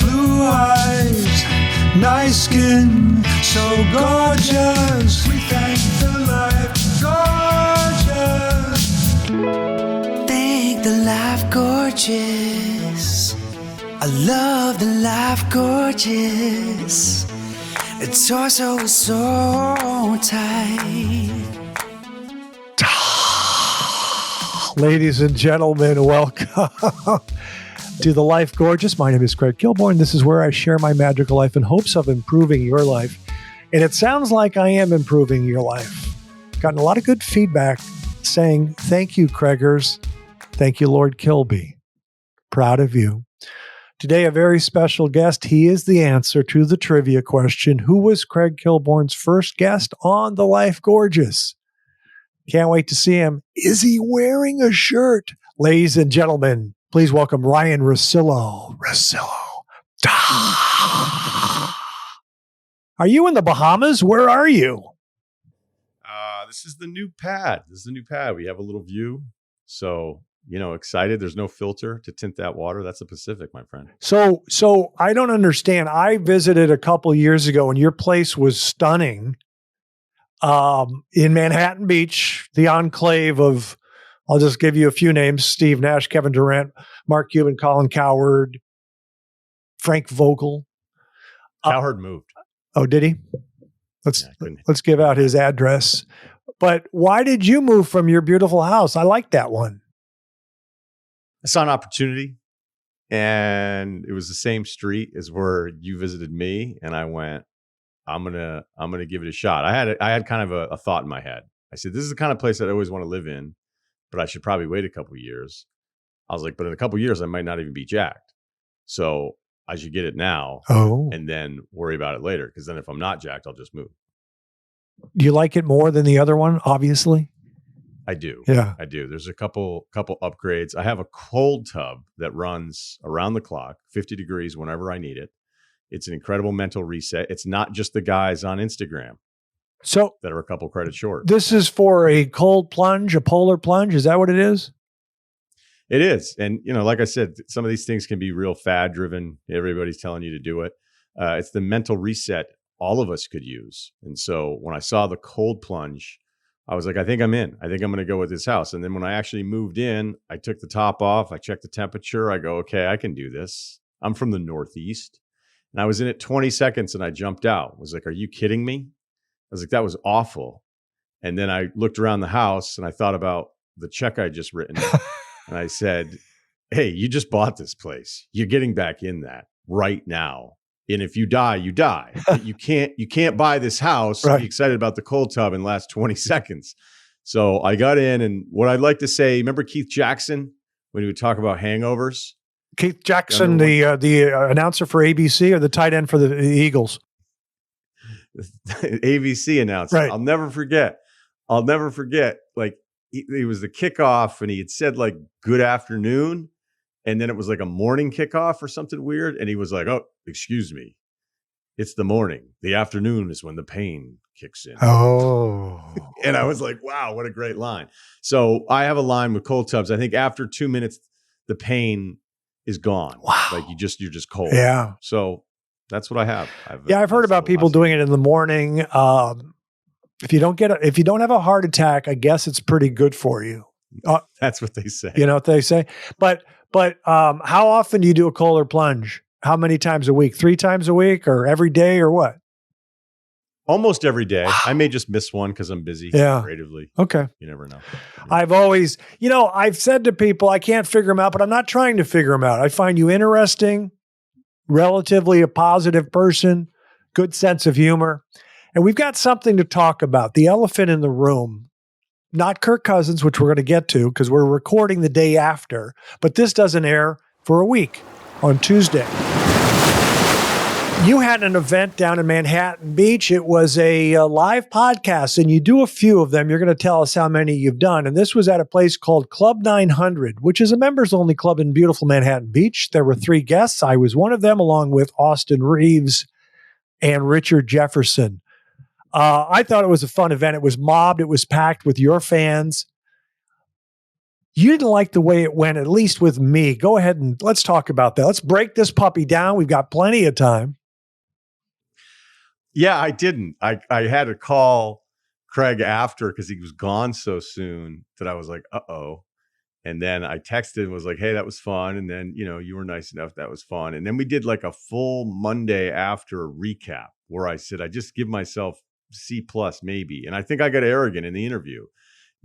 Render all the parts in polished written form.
blue eyes, nice skin, so gorgeous. We thank the life gorgeous. Thank the life gorgeous. I love the life gorgeous. Its torso is so tight. Ladies and gentlemen, welcome to The Life Gorgeous. My name is Kirk Kilborn. This is where I share my magical life in hopes of improving your life. And it sounds like I am improving your life. Gotten a lot of good feedback saying, thank you, Craigers. Thank you, Lord Kilby. Proud of you. Today, a very special guest. He is the answer to the trivia question. Who was Craig Kilborn's first guest on The Life Gorgeous? Can't wait to see him. Is he wearing a shirt? Ladies and gentlemen, please welcome Ryen Russillo. Are you in the Bahamas? Where are you? This is the new pad. We have a little view. So, excited. There's no filter to tint that water. That's the Pacific, my friend. So I don't understand. I visited a couple years ago and your place was stunning. In Manhattan Beach, the enclave of, I'll just give you a few names: Steve Nash, Kevin Durant, Mark Cuban, Colin Cowherd, Frank Vogel. Cowherd moved. Oh, did he? Let's give out his address. But why did you move from your beautiful house? I like that one. I saw an opportunity, and it was the same street as where you visited me, and I went, I'm gonna give it a shot. I had kind of a thought in my head. I said, this is the kind of place that I always want to live in, but I should probably wait a couple of years. I was like, but in a couple of years, I might not even be jacked. So I should get it now and then worry about it later. Because then if I'm not jacked, I'll just move. Do you like it more than the other one, obviously? I do. Yeah. I do. There's a couple upgrades. I have a cold tub that runs around the clock, 50 degrees whenever I need it. It's an incredible mental reset. It's not just the guys on Instagram that are a couple credits short. This is for a cold plunge, a polar plunge. Is that what it is? It is. And, like I said, some of these things can be real fad driven. Everybody's telling you to do it. It's the mental reset all of us could use. And so when I saw the cold plunge, I was like, I think I'm in. I think I'm going to go with this house. And then when I actually moved in, I took the top off. I checked the temperature. I go, okay, I can do this. I'm from the Northeast. And I was in it 20 seconds and I jumped out. I was like, are you kidding me? I was like, that was awful. And then I looked around the house and I thought about the check I just written. And I said, hey, you just bought this place. You're getting back in that right now. And if you die, you die. But you can't buy this house, right, be excited about the cold tub in the last 20 seconds. So I got in, and what I'd like to say, remember Keith Jackson when he would talk about hangovers? Keith Jackson, the announcer for ABC or the tight end for the Eagles? ABC announcer. Right. I'll never forget. Like it was the kickoff and he had said like, good afternoon. And then it was like a morning kickoff or something weird. And he was like, oh, excuse me. It's the morning. The afternoon is when the pain kicks in. Oh. And I was like, wow, what a great line. So I have a line with cold tubs. I think after 2 minutes, the pain is gone. Wow. Like you're just cold. Yeah. So that's what I have. I've heard about people doing it in the morning. If you don't have a heart attack, I guess it's pretty good for you. That's what they say. You know what they say? But how often do you do a colder plunge? How many times a week? 3 times a week or every day or what? Almost every day. Wow. I may just miss one because I'm busy creatively. Okay. You never know. I've always, I've said to people, I can't figure them out, but I'm not trying to figure them out. I find you interesting, relatively a positive person, good sense of humor. And we've got something to talk about. The elephant in the room. Not Kirk Cousins, which we're going to get to because we're recording the day after, but this doesn't air for a week on Tuesday. You had an event down in Manhattan Beach. It was a live podcast, and you do a few of them. You're going to tell us how many you've done. And this was at a place called Club 900, which is a members-only club in beautiful Manhattan Beach. There were 3 guests. I was one of them, along with Austin Reeves and Richard Jefferson. I thought it was a fun event. It was mobbed. It was packed with your fans. You didn't like the way it went, at least with me. Go ahead and let's talk about that. Let's break this puppy down. We've got plenty of time. Yeah, I didn't. I had to call Craig after because he was gone so soon that I was like, uh-oh. And then I texted and was like, hey, that was fun. And then, you were nice enough. That was fun. And then we did like a full Monday after recap where I said, I just give myself C plus maybe. And I think I got arrogant in the interview.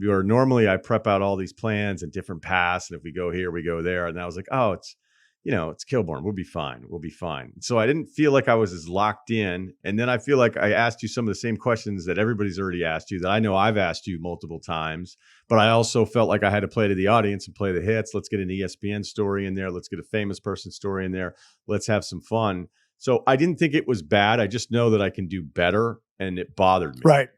Normally I prep out all these plans and different paths. And if we go here, we go there. And I was like, oh, it's Kilborn. We'll be fine. We'll be fine. So I didn't feel like I was as locked in. And then I feel like I asked you some of the same questions that everybody's already asked you, that I know I've asked you multiple times. But I also felt like I had to play to the audience and play the hits. Let's get an ESPN story in there. Let's get a famous person story in there. Let's have some fun. So I didn't think it was bad. I just know that I can do better. And it bothered me. Right.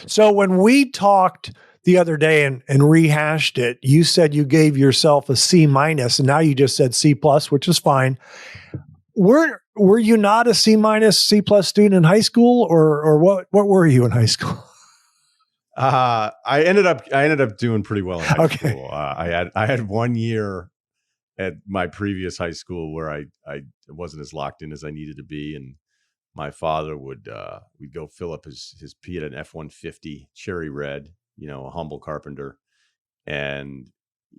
So when we talked the other day and rehashed it, you said you gave yourself a C minus, and now you just said C plus, which is fine. Were you not a C minus, C plus student in high school, or what were you in high school? I ended up doing pretty well in high school. I had 1 year at my previous high school where I wasn't as locked in as I needed to be, and my father would we'd go fill up his P at an F-150 cherry red, a humble carpenter. And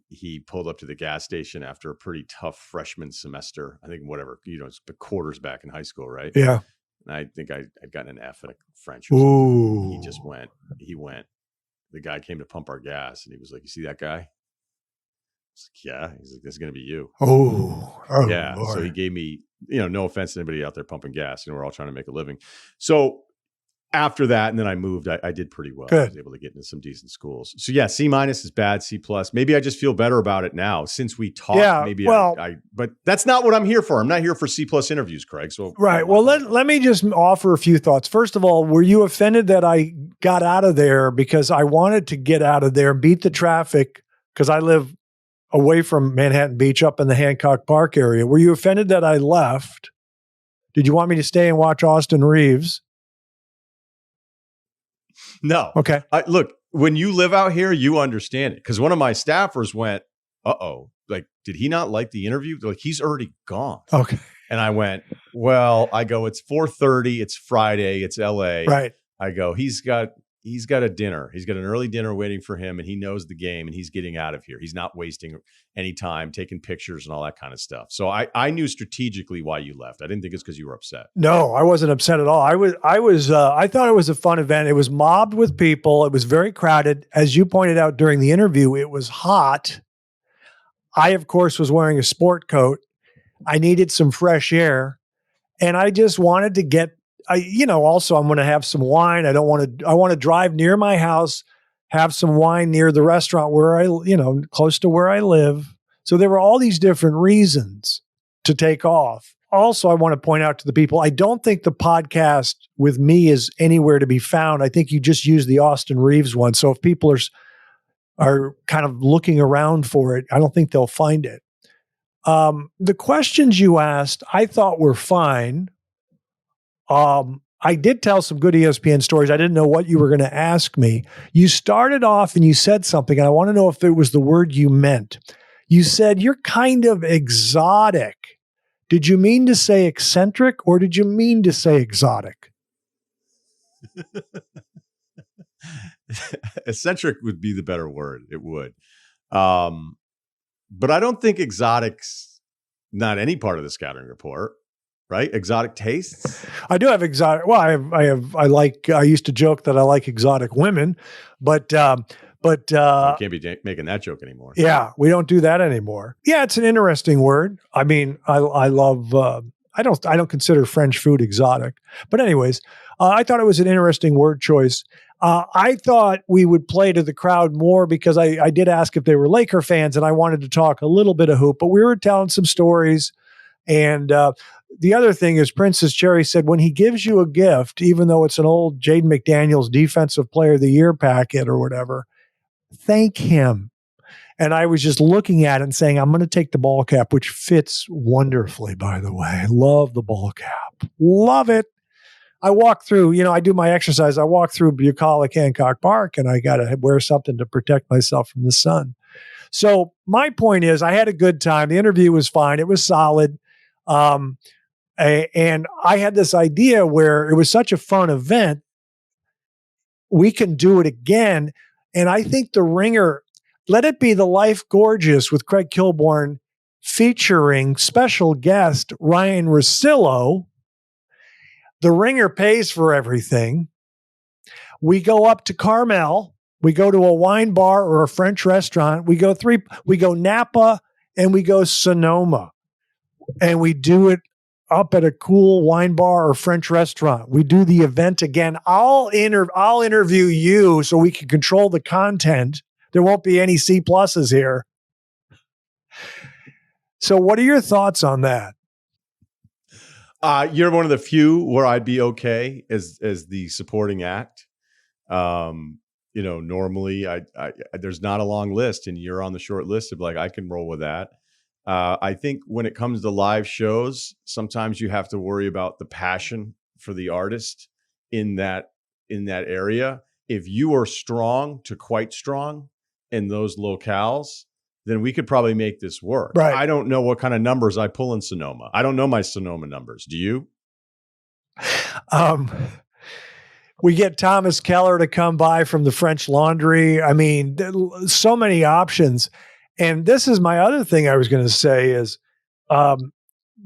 he pulled up to the gas station after a pretty tough freshman semester. I think it's the quarters back in high school, right? Yeah. And I think I'd gotten an F in French Ooh. or something. He just went. The guy came to pump our gas and he was like, you see that guy? I was like, yeah. He's like, this is going to be you. Oh yeah. Lord. So he gave me, no offense to anybody out there pumping gas. We're all trying to make a living. So after that, and then I moved, I did pretty well. Good. I was able to get into some decent schools. So yeah, C minus is bad, C plus. Maybe I just feel better about it now since we talked. Yeah, maybe well, but that's not what I'm here for. I'm not here for C plus interviews, Craig. So right. Well, let me just offer a few thoughts. First of all, were you offended that I got out of there because I wanted to get out of there and beat the traffic because I live away from Manhattan Beach up in the Hancock Park area? Were you offended that I left? Did you want me to stay and watch Austin Reeves? No. Okay. Look, when you live out here, you understand it. Because one of my staffers went, uh-oh, like, did he not like the interview? They're like, he's already gone. Okay. And I went, well, it's 4:30. It's Friday. It's LA. Right. I go, he's got a dinner. He's got an early dinner waiting for him, and he knows the game, and he's getting out of here. He's not wasting any time taking pictures and all that kind of stuff. So I knew strategically why you left. I didn't think it's because you were upset. No, I wasn't upset at all. I thought it was a fun event. It was mobbed with people. It was very crowded. As you pointed out during the interview, it was hot. I, of course, was wearing a sport coat. I needed some fresh air, and I just wanted to get, also I'm going to have some wine. I want to drive near my house, have some wine near the restaurant where close to where I live. So there were all these different reasons to take off. Also, I want to point out to the people, I don't think the podcast with me is anywhere to be found. I think you just use the Austin Reeves one. So if people are kind of looking around for it, I don't think they'll find it. The questions you asked, I thought were fine. I did tell some good ESPN stories. I didn't know what you were going to ask me. You started off and you said something, and I want to know if it was the word you meant. You said, you're kind of exotic. Did you mean to say eccentric, or did you mean to say exotic? Eccentric would be the better word. It would. But I don't think exotic's not any part of the scouting report, right? Exotic tastes. I do have exotic. Well, I used to joke that I like exotic women, but you can't be making that joke anymore. Yeah, we don't do that anymore. Yeah, it's an interesting word. I mean, I love, I don't consider French food exotic, but anyways, I thought it was an interesting word choice. I thought we would play to the crowd more because I did ask if they were Laker fans, and I wanted to talk a little bit of hoop, but we were telling some stories. And the other thing is, Princess Cherry said, when he gives you a gift, even though it's an old Jaden McDaniels Defensive Player of the Year packet or whatever, thank him. And I was just looking at it and saying, I'm going to take the ball cap, which fits wonderfully, by the way. I love the ball cap. Love it. I walk through, I do my exercise. I walk through bucolic Hancock Park, and I got to wear something to protect myself from the sun. So my point is, I had a good time. The interview was fine. It was solid. And I had this idea where it was such a fun event. We can do it again. And I think the Ringer, let it be the Life Gorgeous with Craig Kilborn featuring special guest Ryen Russillo. The Ringer pays for everything. We go up to Carmel. We go to a wine bar or a French restaurant. We go Napa and we go Sonoma. And we do it up at a cool wine bar or French restaurant. We do the event again. I'll interview you so we can control the content. There won't be any C pluses here. So what are your thoughts on that? You're one of the few where I'd be okay as the supporting act. Normally I there's not a long list, and you're on the short list of like, I can roll with that. I think when it comes to live shows, sometimes you have to worry about the passion for the artist in that area. If you are strong to quite strong in those locales, then we could probably make this work. Right. I don't know what kind of numbers I pull in Sonoma. I don't know my Sonoma numbers. Do you? We get Thomas Keller to come by from the French Laundry. I mean, so many options. And this is my other thing I was going to say is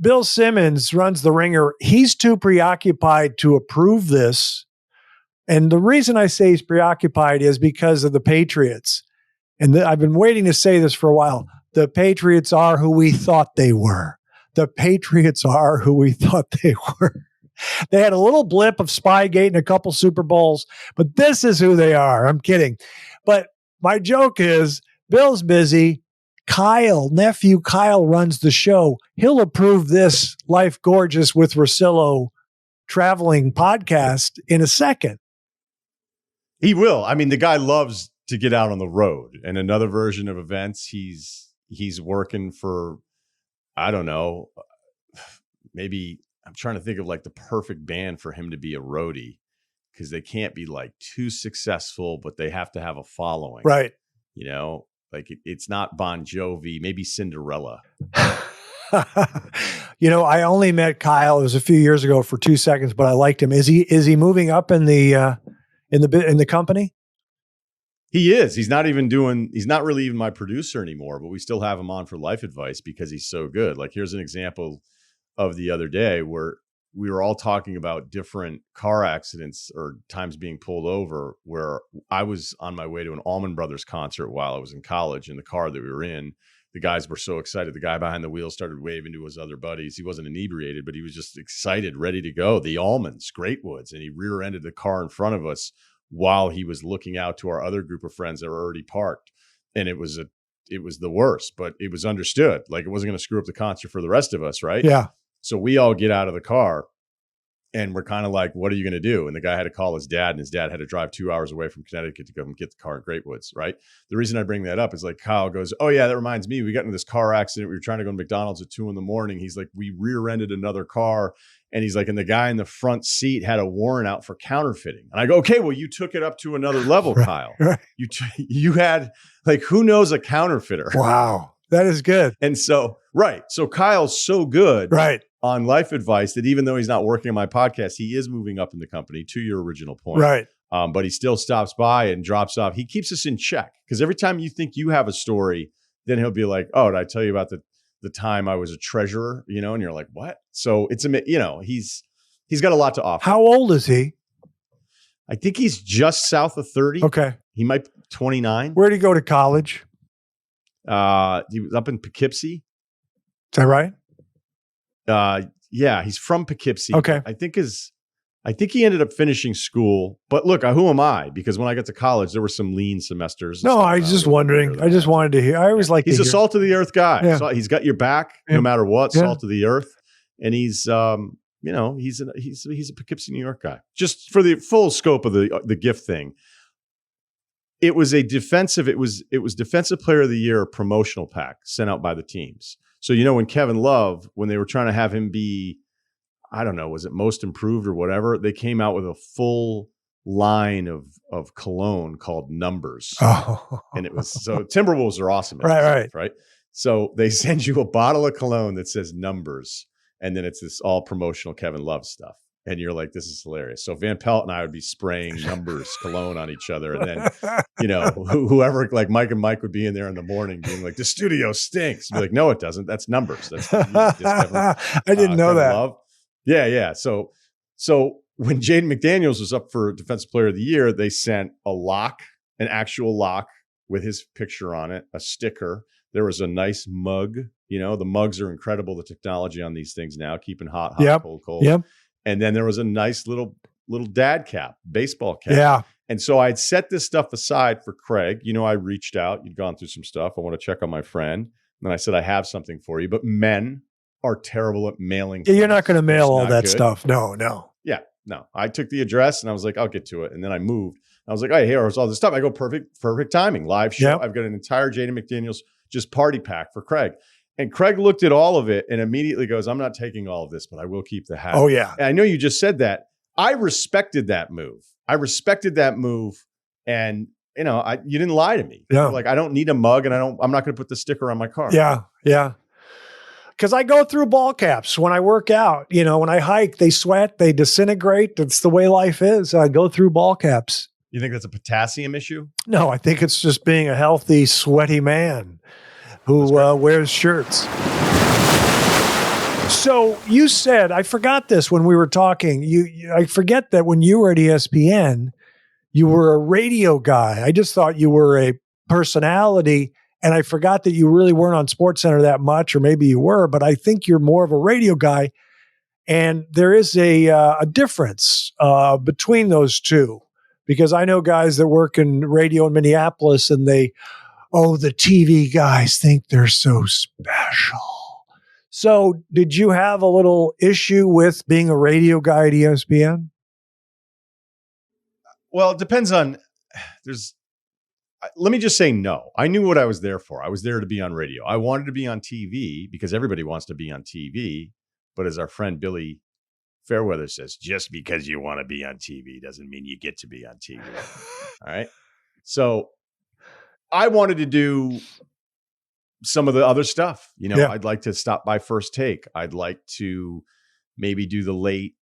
Bill Simmons runs the Ringer. He's too preoccupied to approve this. And the reason I say he's preoccupied is because of the Patriots. And I've been waiting to say this for a while. The Patriots are who we thought they were. The Patriots are who we thought they were. They had a little blip of Spygate and a couple Super Bowls, but this is who they are. I'm kidding. But my joke is Bill's busy. Nephew Kyle runs the show. He'll approve this Life Gorgeous with Russillo traveling podcast in a second. He will. I mean, the guy loves to get out on the road, and another version of events. He's working for, I don't know, maybe I'm trying to think of like the perfect band for him to be a roadie, because they can't be like too successful, but they have to have a following. Right. Like it's not Bon Jovi, maybe Cinderella. I only met Kyle. It was a few years ago for 2 seconds, but I liked him. Is he moving up in the company? He is. He's not really even my producer anymore, but we still have him on for life advice because he's so good. Like, here's an example of the other day where we were all talking about different car accidents or times being pulled over, where I was on my way to an Allman Brothers concert while I was in college in the car that we were in. The guys were so excited. The guy behind the wheel started waving to his other buddies. He wasn't inebriated, but he was just excited, ready to go. The Allmans, Greatwoods, and he rear-ended the car in front of us while he was looking out to our other group of friends that were already parked. And it was the worst, but it was understood. Like, it wasn't going to screw up the concert for the rest of us, right? Yeah. So we all get out of the car and we're kind of like, what are you going to do? And the guy had to call his dad, and his dad had to drive 2 hours away from Connecticut to go and get the car in Greatwoods, right? The reason I bring that up is like, Kyle goes, oh yeah, that reminds me. We got into this car accident. We were trying to go to McDonald's at 2 a.m. He's like, we rear-ended another car. And he's like, and the guy in the front seat had a warrant out for counterfeiting. And I go, okay, well, you took it up to another level, Kyle. Right. You had, like, who knows a counterfeiter? Wow. That is good. And so, right. So Kyle's so good Right. on life advice that even though he's not working on my podcast, he is moving up in the company, to your original point. Right. But he still stops by and drops off. He keeps us in check, because every time you think you have a story, then he'll be like, oh, did I tell you about the time I was a treasurer, and you're like, what? So it's, he's got a lot to offer. How old is he? I think he's just south of 30. Okay. He might be 29. Where did he go to college? He was up in Poughkeepsie. Is that right? Yeah, he's from Poughkeepsie. Okay. I think he ended up finishing school, but look, who am I? Because when I got to college, there were some lean semesters. No, I was just wondering. I just wanted to hear. I always like. He's a salt of the earth guy. Yeah. So he's got your back no matter what. Yeah. Salt of the earth, and he's he's a Poughkeepsie, New York guy. Just for the full scope of the gift thing, it was defensive player of the year promotional pack sent out by the teams. So when Kevin Love, when they were trying to have him be, I don't know, was it most improved or whatever? They came out with a full line of cologne called Numbers. Oh, And it was, so Timberwolves are awesome at Right, this right. stuff, right? So they send you a bottle of cologne that says Numbers, and then it's this all promotional Kevin Love stuff. And you're like, this is hilarious. So Van Pelt and I would be spraying Numbers cologne on each other. And then, whoever, like Mike and Mike would be in there in the morning being like, the studio stinks. Be like, no, it doesn't. That's Numbers. That's I didn't know Kevin that. Love. Yeah. So when Jaden McDaniels was up for Defensive Player of the Year, they sent a lock, an actual lock with his picture on it, a sticker. There was a nice mug. The mugs are incredible. The technology on these things now, keeping hot, Yep. cold. Yep. And then there was a nice little dad cap, baseball cap. Yeah. And so I'd set this stuff aside for Craig. I reached out. You'd gone through some stuff. I want to check on my friend. And then I said, I have something for you. But men are terrible at mailing. Yeah, you're not going to mail It's all not that good. stuff. No. Yeah, no. I took the address and I was like, I'll get to it. And then I moved. I was like, hey, here's all this stuff. I go, perfect timing. Live show. Yep. I've got an entire Jaden McDaniels just party pack for Craig. And Craig looked at all of it and immediately goes, I'm not taking all of this, but I will keep the hat. Oh, yeah. And I know you just said that. I respected that move. And you didn't lie to me. Yeah. Like, I don't need a mug and I'm not going to put the sticker on my car. Yeah. Because I go through ball caps when I work out. When I hike, they sweat, they disintegrate. That's the way life is. I go through ball caps. You think that's a potassium issue? No, I think it's just being a healthy, sweaty man who wears shirts. So you said, I forgot this when we were talking. I forget that when you were at ESPN, you were a radio guy. I just thought you were a personality, and I forgot that you really weren't on SportsCenter that much, or maybe you were, but I think you're more of a radio guy. And there is a difference between those two, because I know guys that work in radio in Minneapolis, and the TV guys think they're so special. So did you have a little issue with being a radio guy at ESPN? Well, it depends on, let me just say no. I knew what I was there for. I was there to be on radio. I wanted to be on TV because everybody wants to be on TV. But as our friend Billy Fairweather says, just because you want to be on TV doesn't mean you get to be on TV. All right. So I wanted to do some of the other stuff. I'd like to stop by First Take. I'd like to maybe do the late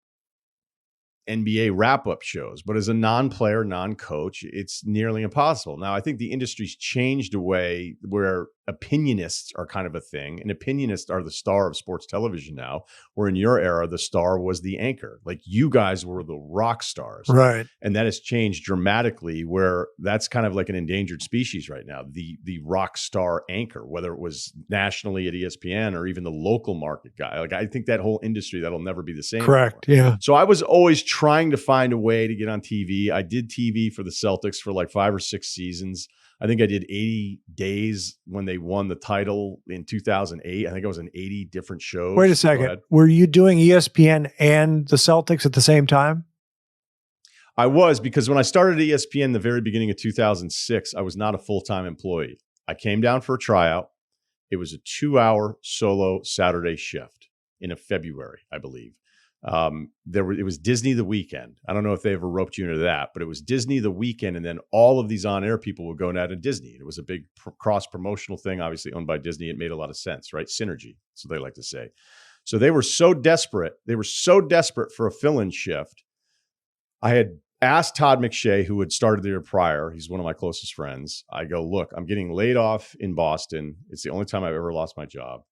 NBA wrap-up shows, but as a non-player, non-coach, it's nearly impossible. Now, I think the industry's changed a way where opinionists are kind of a thing, and opinionists are the star of sports television now, where in your era, the star was the anchor. Like, you guys were the rock stars. Right. And that has changed dramatically, where that's kind of like an endangered species right now, the rock star anchor, whether it was nationally at ESPN or even the local market guy. Like, I think that whole industry, that'll never be the same Correct. anymore. Yeah. So I was always trying to find a way to get on TV. I did TV for the Celtics for like 5 or 6 seasons. I think I did 80 days when they won the title in 2008. I think I was in 80 different shows. Wait a second. Were you doing ESPN and the Celtics at the same time? I was, because when I started at ESPN the very beginning of 2006, I was not a full-time employee. I came down for a tryout. It was a 2-hour solo Saturday shift in February, I believe. It was Disney the weekend. I don't know if they ever roped you into that, but it was Disney the weekend, and then all of these on-air people would go now to Disney. It was a big cross-promotional thing, obviously owned by Disney. It made a lot of sense, right? Synergy, so they like to say. So they were so desperate. They were so desperate for a fill-in shift. I had asked Todd McShay, who had started the year prior. He's one of my closest friends. I go, look, I'm getting laid off in Boston. It's the only time I've ever lost my job.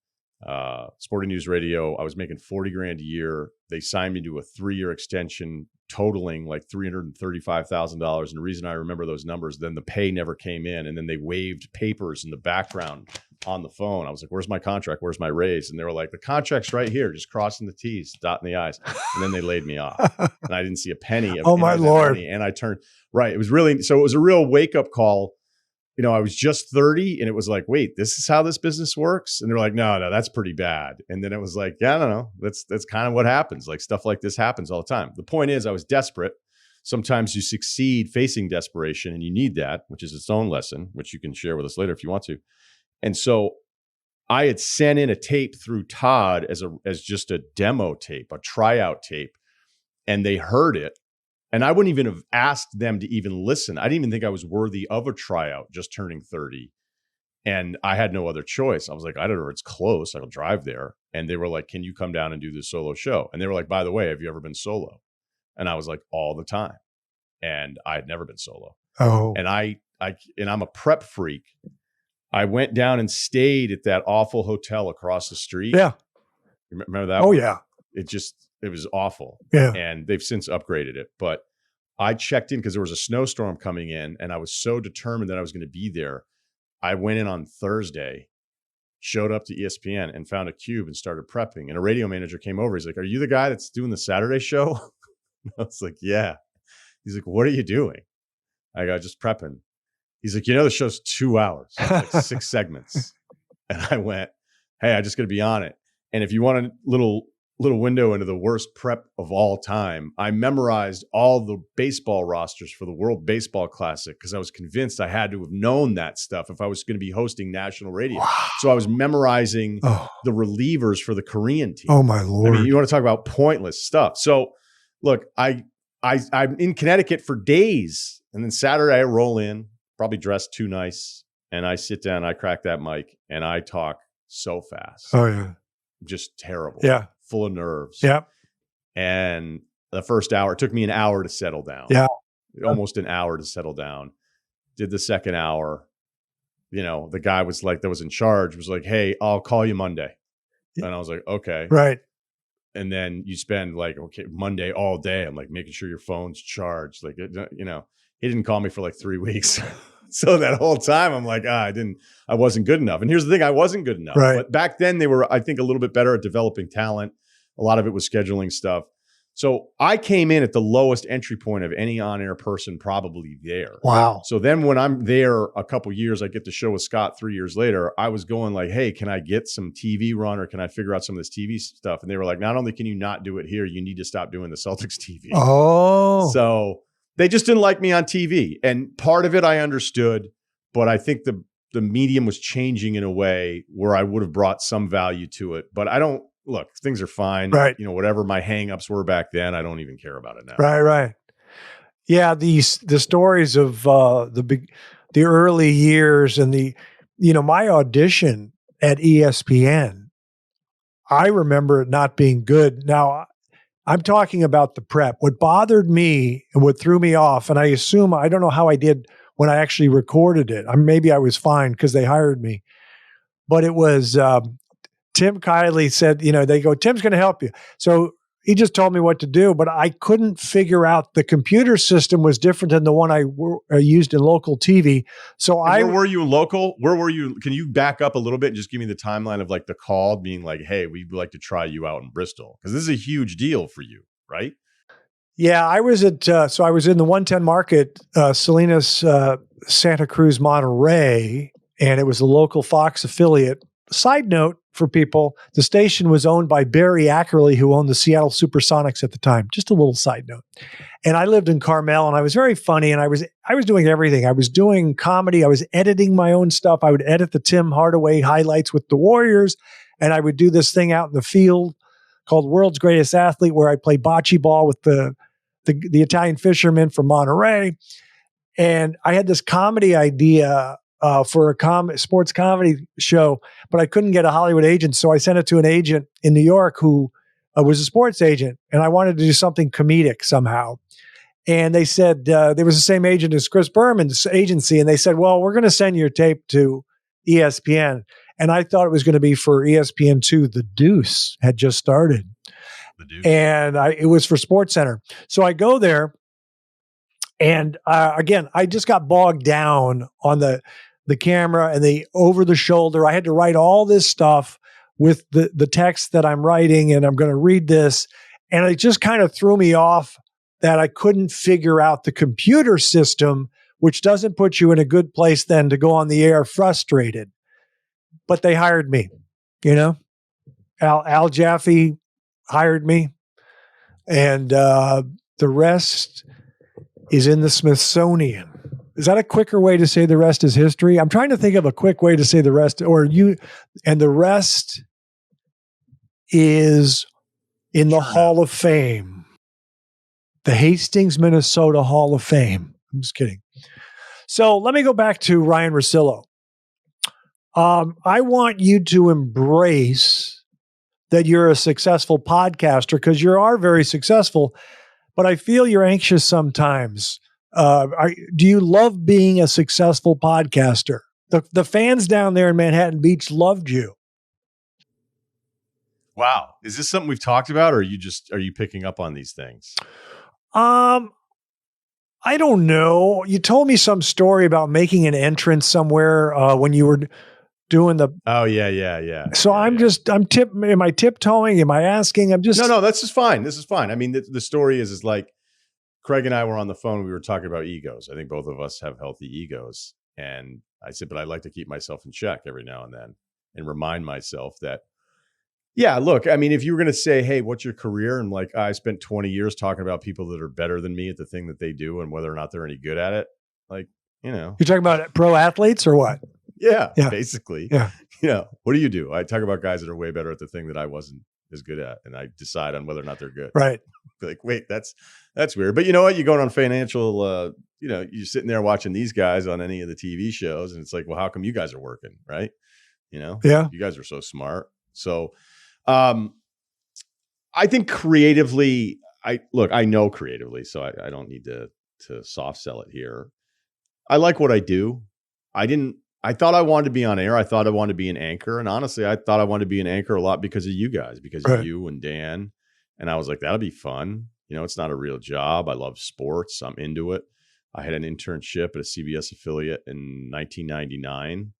Sporting News Radio, I was making $40,000 a year. They signed me to a 3-year extension totaling like $335,000. And the reason I remember those numbers, then the pay never came in. And then they waved papers in the background on the phone. I was like, where's my contract? Where's my raise? And they were like, the contract's right here, just crossing the T's, dotting the I's. And then they laid me off. And I didn't see a penny of my Lord. money. And I turned, right. It was a real wake-up call. I was just 30, and it was like, wait, this is how this business works? And they're like, no, that's pretty bad. And then it was like, yeah, I don't know. That's kind of what happens. Like, stuff like this happens all the time. The point is, I was desperate. Sometimes you succeed facing desperation, and you need that, which is its own lesson, which you can share with us later if you want to. And so I had sent in a tape through Todd as just a demo tape, a tryout tape, and they heard it. And I wouldn't even have asked them to even listen. I didn't even think I was worthy of a tryout, just turning 30. And I had no other choice. I was like, I don't know, it's close. I'll drive there. And they were like, can you come down and do this solo show? And they were like, by the way, have you ever been solo? And I was like, all the time. And I had never been solo. Oh. And I'm a prep freak. I went down and stayed at that awful hotel across the street. Yeah. Remember that? Oh, one? yeah. It was awful. Yeah. And they've since upgraded it. But I checked in because there was a snowstorm coming in, and I was so determined that I was going to be there. I went in on Thursday, showed up to ESPN and found a cube and started prepping. And a radio manager came over. He's like, are you the guy that's doing the Saturday show? I was like, yeah. He's like, what are you doing? I go, just prepping. He's like, the show's 2 hours, like 6 segments. And I went, hey, I just got to be on it. And if you want a little window into the worst prep of all time, I memorized all the baseball rosters for the World Baseball Classic because I was convinced I had to have known that stuff if I was going to be hosting national radio. Wow. So I was memorizing the relievers for the Korean team. Oh, my Lord. I mean, you want to talk about pointless stuff. So look, I'm in Connecticut for days. And then Saturday I roll in, probably dressed too nice. And I sit down, I crack that mic, and I talk so fast. Oh, yeah. Just terrible. Yeah. Full of nerves. Yeah. And the first hour, it took me an hour to settle down. Yeah. Almost an hour to settle down. Did the second hour. The guy was like, that was in charge, was like, hey, I'll call you Monday. And I was like, okay. Right. And then you spend like, okay, Monday all day. I'm like making sure your phone's charged. Like, he didn't call me for like 3 weeks. So that whole time I'm like, I wasn't good enough. And here's the thing, I wasn't good enough. Right. But back then they were, I think, a little bit better at developing talent. A lot of it was scheduling stuff. So I came in at the lowest entry point of any on-air person probably there. Wow. So then when I'm there a couple years, I get to show with Scott 3 years later, I was going like, hey, can I get some TV run or can I figure out some of this TV stuff? And they were like, not only can you not do it here, you need to stop doing the Celtics TV. Oh. So they just didn't like me on TV. And part of it I understood, but I think the medium was changing in a way where I would have brought some value to it. But I don't, look, things are fine. Right. Whatever my hangups were back then, I don't even care about it now. Right. Yeah. The stories of the early years and my audition at ESPN, I remember it not being good. Now, I'm talking about the prep. What bothered me and what threw me off, and I don't know how I did when I actually recorded it. Maybe I was fine because they hired me. But it was Tim Kiley said, they go, Tim's going to help you. So he just told me what to do, but I couldn't figure out the computer system was different than the one I used in local TV. So where were you in local? Where were you? Can you back up a little bit and just give me the timeline of like the call being like, hey, we'd like to try you out in Bristol? Because this is a huge deal for you, right? Yeah, I was at, I was in the 110 market, Salinas, Santa Cruz, Monterey, and it was a local Fox affiliate. Side note for people, the station was owned by Barry Ackerley, who owned the Seattle Supersonics at the time. Just a little side note. And I lived in Carmel, and I was very funny, and I was doing everything. I was doing comedy. I was editing my own stuff. I would edit the Tim Hardaway highlights with the Warriors, and I would do this thing out in the field called World's Greatest Athlete, where I play bocce ball with the Italian fisherman from Monterey. And I had this comedy idea for a sports comedy show, but I couldn't get a Hollywood agent. So I sent it to an agent in New York who was a sports agent, and I wanted to do something comedic somehow. And they said, there was the same agent as Chris Berman's agency. And they said, well, we're going to send your tape to ESPN. And I thought it was going to be for ESPN2. The Deuce had just started. The Deuce. And it was for SportsCenter. So I go there. And again, I just got bogged down on the camera and the over the shoulder. I had to write all this stuff with the text that I'm writing, and I'm going to read this. And it just kind of threw me off that I couldn't figure out the computer system, which doesn't put you in a good place then to go on the air frustrated. But they hired me, Al Jaffe hired me, and the rest is in the Smithsonian. Is that a quicker way to say the rest is history? I'm trying to think of a quick way to say the rest, and the rest is in the Hall of Fame. the Hastings, Minnesota Hall of Fame. I'm just kidding. So let me go back to Ryen Russillo. I want you to embrace that you're a successful podcaster, because you are very successful, but I feel you're anxious sometimes. Do you love being a successful podcaster? The fans down there in Manhattan Beach loved you. Wow. Is this something we've talked about, or are you picking up on these things? I don't know. You told me some story about making an entrance somewhere when you were doing the. Oh yeah. So yeah. Am I tiptoeing? Am I asking? I'm just. No, that's just fine. This is fine. I mean, the story is like Craig and I were on the phone. We were talking about egos. I think both of us have healthy egos. And I said, but I like to keep myself in check every now and then and remind myself that, yeah, look, I mean, if you were going to say, hey, what's your career? And like, I spent 20 years talking about people that are better than me at the thing that they do and whether or not they're any good at it. Like, You're talking about pro athletes or what? Yeah. Basically. Yeah. What do you do? I talk about guys that are way better at the thing that I wasn't as good at, and I decide on whether or not they're good. Right. Like, wait, that's weird. But you know what? You're going on financial, you're sitting there watching these guys on any of the TV shows, and it's like, well, how come you guys are working? Right. Yeah. You guys are so smart. So, I think creatively, I know creatively, so I don't need to soft sell it here. I like what I do. I thought I wanted to be on air. I thought I wanted to be an anchor. And honestly, I thought I wanted to be an anchor a lot because of you guys, because of you and Dan. And I was like, that'll be fun. It's not a real job. I love sports. I'm into it. I had an internship at a CBS affiliate in 1999.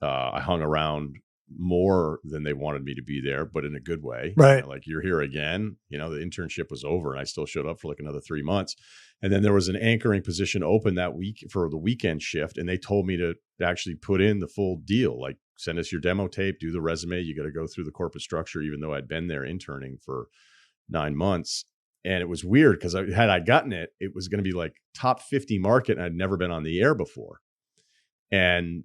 I hung around more than they wanted me to be there, but in a good way. Right. Like, you're here again. The internship was over and I still showed up for like another 3 months. And then there was an anchoring position open that week for the weekend shift. And they told me to actually put in the full deal, like send us your demo tape, do the resume. You got to go through the corporate structure, even though I'd been there interning for 9 months. And it was weird because had I gotten it, it was going to be like top 50 market. And I'd never been on the air before. And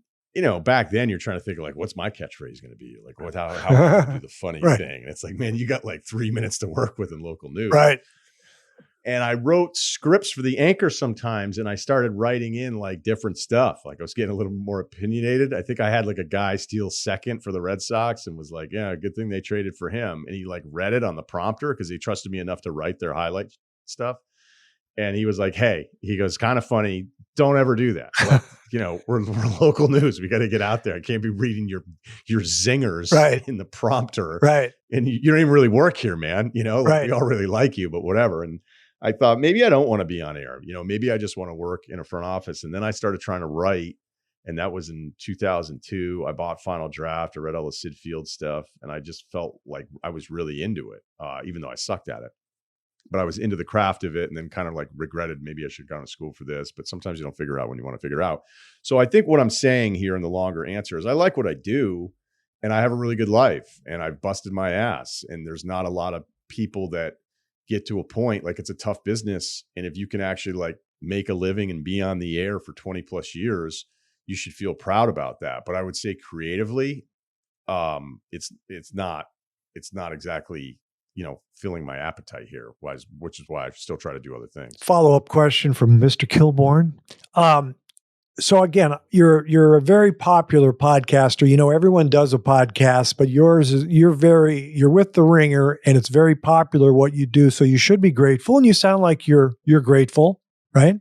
back then you're trying to think of like, what's my catchphrase going to be? Like, how am I going to do the funny thing? And it's like, man, you got like 3 minutes to work with in local news. Right. And I wrote scripts for the anchor sometimes, and I started writing in like different stuff. Like, I was getting a little more opinionated. I think I had like a guy steal second for the Red Sox and was like, yeah, good thing they traded for him. And he like read it on the prompter because he trusted me enough to write their highlight stuff. And he was like, hey, he goes, kind of funny. Don't ever do that. Like, we're local news. We got to get out there. I can't be reading your zingers in the prompter. Right. And you don't even really work here, man. We all really like you, but whatever. And I thought, maybe I don't want to be on air. Maybe I just want to work in a front office. And then I started trying to write. And that was in 2002. I bought Final Draft. I read all the Sid Field stuff. And I just felt like I was really into it, even though I sucked at it. But I was into the craft of it, and then kind of like regretted maybe I should have gone to school for this. But sometimes you don't figure out when you want to figure out. So I think what I'm saying here in the longer answer is I like what I do, and I have a really good life, and I've busted my ass. And there's not a lot of people that get to a point, like, it's a tough business. And if you can actually like make a living and be on the air for 20 plus years, you should feel proud about that. But I would say creatively, it's not exactly, filling my appetite here, which is why I still try to do other things. Follow-up question from Mr. Kilborn. So again, you're a very popular podcaster. Everyone does a podcast, but yours is you're with the Ringer, and it's very popular what you do. So you should be grateful, and you sound like you're grateful, right?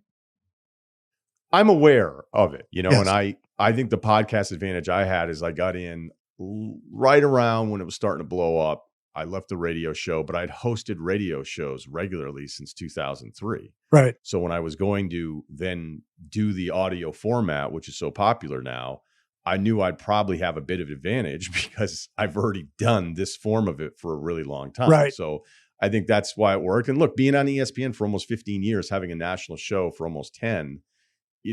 I'm aware of it, Yes. And I think the podcast advantage I had is I got in right around when it was starting to blow up. I left the radio show, but I'd hosted radio shows regularly since 2003. Right. So when I was going to then do the audio format, which is so popular now, I knew I'd probably have a bit of advantage because I've already done this form of it for a really long time. Right. So I think that's why it worked. And look, being on ESPN for almost 15 years, having a national show for almost 10,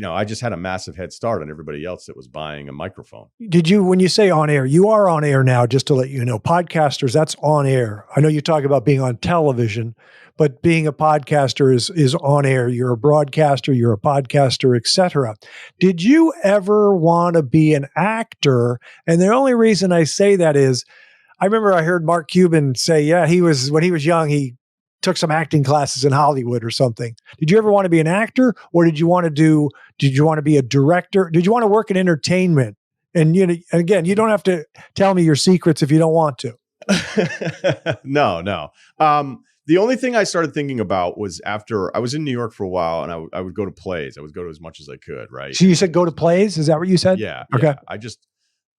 I just had a massive head start on everybody else that was buying a microphone. Did you, when you say on air, you are on air now, just to let you know, podcasters, that's on air. I know you talk about being on television, but being a podcaster is on air. You're a broadcaster, you're a podcaster, etc. Did you ever want to be an actor? And the only reason I say that is, I remember I heard Mark Cuban say, yeah, when he was young, he took some acting classes in Hollywood or something. Did you ever want to be an actor, or did you want to be a director? Did you want to work in entertainment? And again, you don't have to tell me your secrets if you don't want to. No. The only thing I started thinking about was after I was in New York for a while, and I would go to plays. I would go to as much as I could, right? So you said go to plays? Is that what you said? Yeah. Okay. Yeah.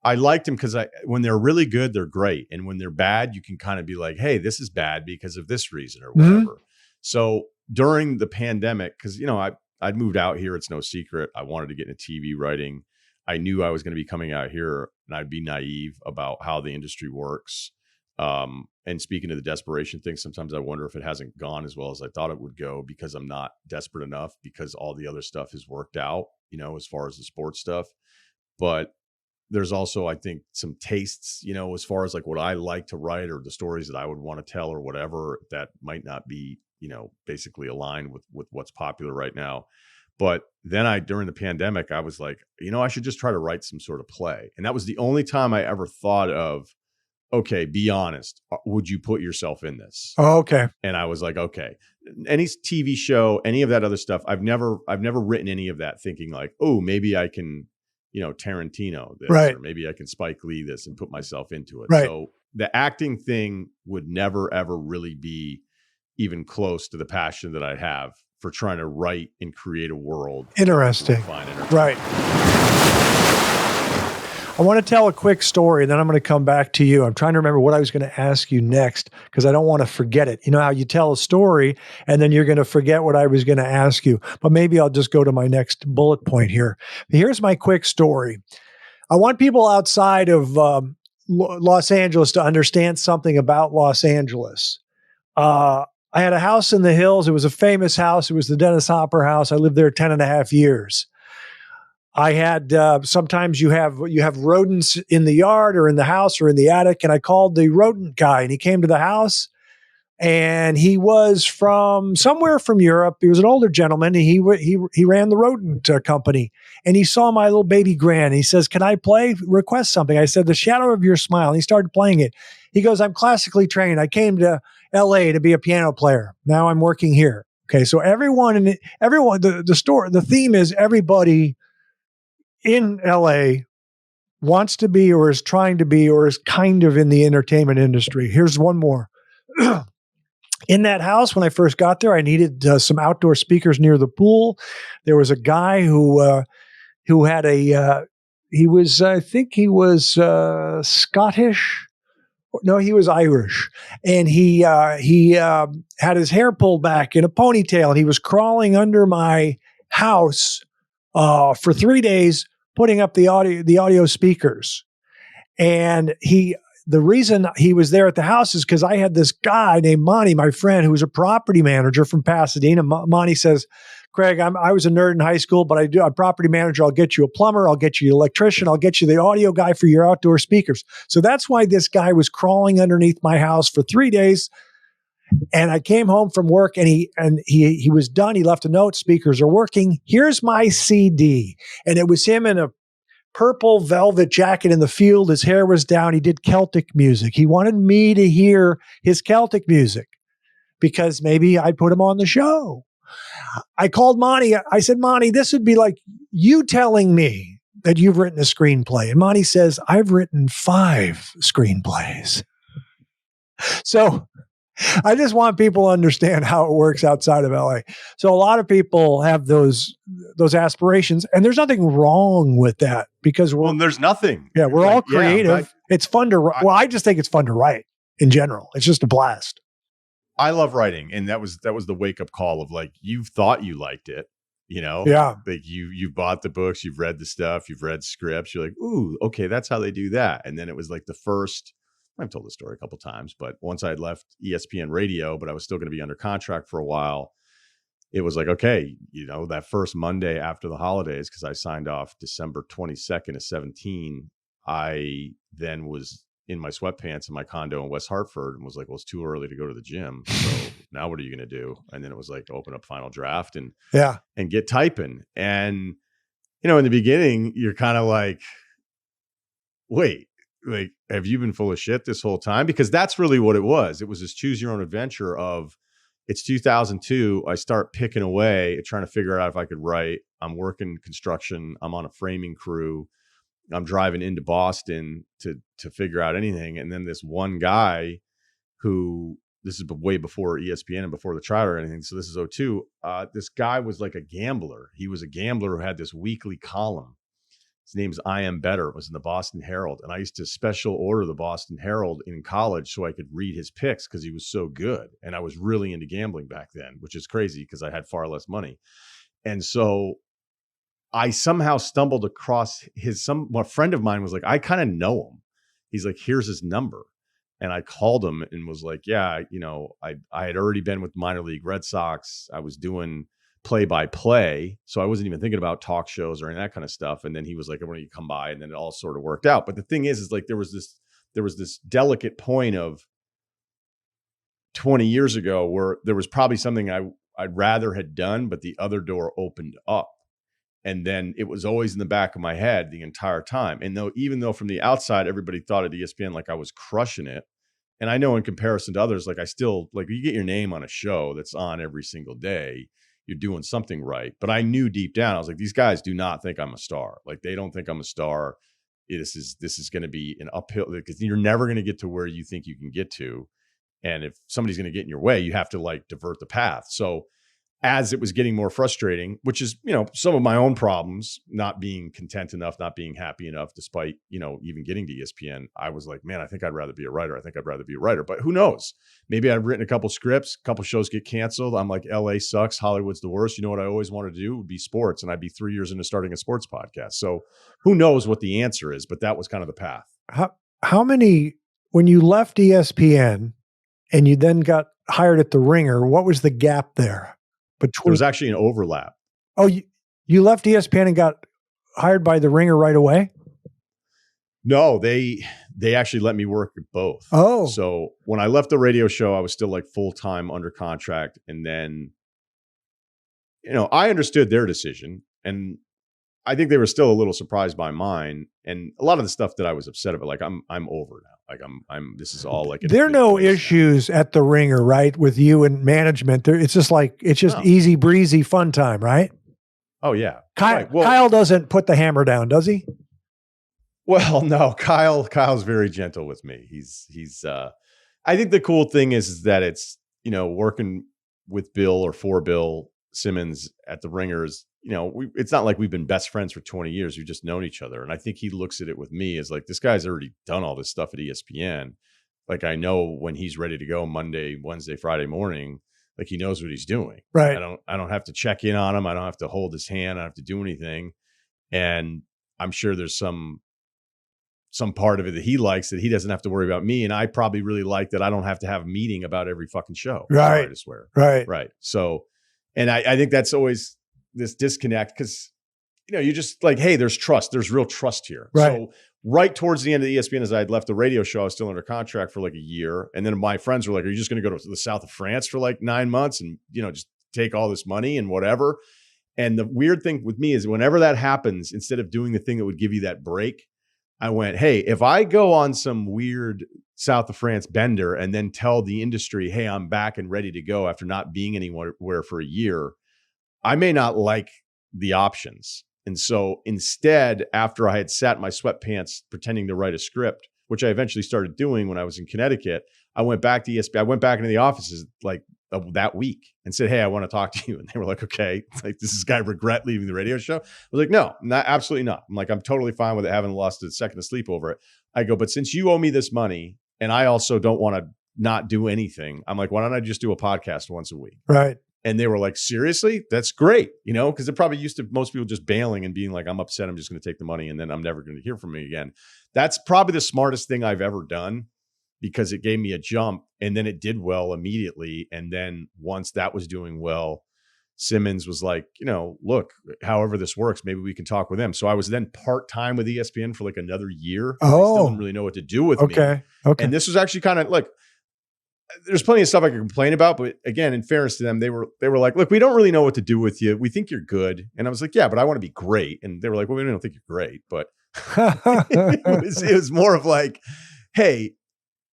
I liked them because when they're really good, they're great. And when they're bad, you can kind of be like, hey, this is bad because of this reason or whatever. Mm-hmm. So during the pandemic, because, I'd moved out here. It's no secret. I wanted to get into TV writing. I knew I was going to be coming out here, and I'd be naive about how the industry works. And speaking of the desperation thing, sometimes I wonder if it hasn't gone as well as I thought it would go because I'm not desperate enough because all the other stuff has worked out, as far as the sports stuff. But there's also, I think, some tastes, as far as like what I like to write or the stories that I would want to tell or whatever that might not be, basically aligned with what's popular right now. But then during the pandemic, I was like, I should just try to write some sort of play. And that was the only time I ever thought of, okay, be honest. Would you put yourself in this? Oh, okay. And I was like, okay, any TV show, any of that other stuff. I've never written any of that thinking like, oh, maybe I can, Tarantino this, right, or maybe I can Spike Lee this and put myself into it. Right. So the acting thing would never, ever really be even close to the passion that I have for trying to write and create a world. Interesting. Right. I want to tell a quick story, and then I'm going to come back to you. I'm trying to remember what I was going to ask you next because I don't want to forget it. You know how you tell a story, and then you're going to forget what I was going to ask you. But maybe I'll just go to my next bullet point here. Here's my quick story. I want people outside of Los Angeles to understand something about Los Angeles. I had a house in the hills. It was a famous house. It was the Dennis Hopper house. I lived there 10 and a half years. I had, sometimes you have rodents in the yard or in the house or in the attic. And I called the rodent guy, and he came to the house, and he was from somewhere from Europe. He was an older gentleman, and he ran the rodent company, and he saw my little baby Gran. He says, "Can I request something?" I said, "The Shadow of Your Smile." And he started playing it. He goes, "I'm classically trained. I came to LA to be a piano player. Now I'm working here." Okay. So the theme is everybody in LA wants to be or is trying to be or is kind of in the entertainment industry. Here's one more. In that house, when I first got there, I needed some outdoor speakers near the pool. There was a guy who had I think he was Scottish. No, he was Irish. And he had his hair pulled back in a ponytail, and he was crawling under my house for 3 days, putting up the audio speakers. And the reason he was there at the house is because I had this guy named Monty, my friend, who was a property manager from Pasadena. Monty says, "Craig, I was a nerd in high school, but I'm a property manager. I'll get you a plumber. I'll get you an electrician. I'll get you the audio guy for your outdoor speakers." So that's why this guy was crawling underneath my house for 3 days. And I came home from work, and he was done. He left a note. "Speakers are working. Here's my CD." And it was him in a purple velvet jacket in the field. His hair was down. He did Celtic music. He wanted me to hear his Celtic music because maybe I'd put him on the show. I called Monty. I said, "Monty, this would be like you telling me that you've written a screenplay." And Monty says, "I've written 5 screenplays." So I just want people to understand how it works outside of LA. So a lot of people have those aspirations, and there's nothing wrong with that because there's nothing. Yeah, we're all creative. It's fun to write. Well, I just think it's fun to write in general. It's just a blast. I love writing, and that was the wake up call of like, you've thought you liked it, Yeah. like you bought the books, you've read the stuff, you've read scripts, you're like, ooh, okay, that's how they do that. And then it was like I've told the story a couple times, but once I had left ESPN radio, but I was still going to be under contract for a while, it was like, okay, that first Monday after the holidays, because I signed off December 22nd of 17, I then was in my sweatpants in my condo in West Hartford and was like, well, it's too early to go to the gym. So now what are you going to do? And then it was like, open up Final Draft and get typing. And, in the beginning, you're kind of like, wait, like, have you been full of shit this whole time? Because that's really what it was. It was this choose your own adventure of, it's 2002. I start picking away, trying to figure out if I could write. I'm working construction. I'm on a framing crew. I'm driving into Boston to figure out anything. And then this one guy who, this is way before ESPN and before the trial or anything. So this is '02. This guy was like a gambler. He was a gambler who had this weekly column. His name's I Am Better. It was in the Boston Herald. And I used to special order the Boston Herald in college so I could read his picks because he was so good. And I was really into gambling back then, which is crazy because I had far less money. And so I somehow stumbled across a friend of mine was like, I kind of know him. He's like, here's his number. And I called him and was like, yeah, I had already been with minor league Red Sox. I was doing play-by-play. So I wasn't even thinking about talk shows or any of that kind of stuff. And then he was like, I want you to come by. And then it all sort of worked out. But the thing is like, there was this delicate point of 20 years ago where there was probably something I'd rather had done, but the other door opened up. And then it was always in the back of my head the entire time. And even though from the outside, everybody thought at ESPN, like I was crushing it. And I know in comparison to others, like I still, like you get your name on a show that's on every single day, you're doing something right. But I knew deep down, I was like, these guys do not think I'm a star. Like they don't think I'm a star. This is going to be an uphill because you're never going to get to where you think you can get to. And if somebody's going to get in your way, you have to like divert the path. So as it was getting more frustrating, which is, some of my own problems, not being content enough, not being happy enough, despite, even getting to ESPN, I was like, man, I think I'd rather be a writer. But who knows? Maybe I've written a couple scripts, a couple shows get canceled. I'm like, LA sucks. Hollywood's the worst. You know what I always wanted to do would be sports. And I'd be 3 years into starting a sports podcast. So who knows what the answer is, but that was kind of the path. How many, when you left ESPN and you then got hired at the Ringer, what was the gap there? There was actually an overlap. Oh, you left ESPN and got hired by the Ringer right away? No, they actually let me work at both. Oh. So when I left the radio show, I was still like full-time under contract. And then, I understood their decision. And I think they were still a little surprised by mine. And a lot of the stuff that I was upset about, like I'm over now. Like this is all like, there are no issues at the Ringer, right? With you and management. It's just easy breezy fun time, right? Oh yeah. Kyle doesn't put the hammer down, does he? Well, no, Kyle's very gentle with me. He's I think the cool thing is that it's, working with Bill or for Bill Simmons at the Ringers, it's not like we've been best friends for 20 years. We've just known each other. And I think he looks at it with me as like, this guy's already done all this stuff at ESPN. Like I know when he's ready to go Monday, Wednesday, Friday morning, like he knows what he's doing. Right. I don't have to check in on him. I don't have to hold his hand. I don't have to do anything. And I'm sure there's some part of it that he likes that he doesn't have to worry about me. And I probably really like that I don't have to have a meeting about every fucking show. Right. Sorry to swear. Right. So, and I think that's always this disconnect because, you're just like, hey, there's trust. There's real trust here. Right. So right towards the end of the ESPN, as I had left the radio show, I was still under contract for like a year. And then my friends were like, are you just going to go to the south of France for like 9 months and, just take all this money and whatever? And the weird thing with me is whenever that happens, instead of doing the thing that would give you that break, I went, hey, if I go on some weird south of France bender and then tell the industry, hey, I'm back and ready to go after not being anywhere for a year, I may not like the options. And so instead, after I had sat in my sweatpants pretending to write a script, which I eventually started doing when I was in Connecticut, I went back to ESPN. I went back into the offices like that week and said, hey, I want to talk to you. And they were like, okay, like, does this guy regret leaving the radio show? I was like, no, absolutely not. I'm like, I'm totally fine with it. Haven't lost a second of sleep over it. I go, but since you owe me this money and I also don't want to not do anything, I'm like, why don't I just do a podcast once a week? Right. And they were like, seriously? That's great. Because it probably used to most people just bailing and being like, I'm upset. I'm just going to take the money. And then I'm never going to hear from me again. That's probably the smartest thing I've ever done because it gave me a jump and then it did well immediately. And then once that was doing well, Simmons was like, look, however this works, maybe we can talk with him. So I was then part-time with ESPN for like another year. Oh, I still didn't really know what to do with me. Okay. And this was actually kind of like, there's plenty of stuff I could complain about, but again, in fairness to them, they were like, look, we don't really know what to do with you. We think you're good. And I was like, yeah, but I want to be great. And they were like, well, we don't think you're great, but it was more of like, hey,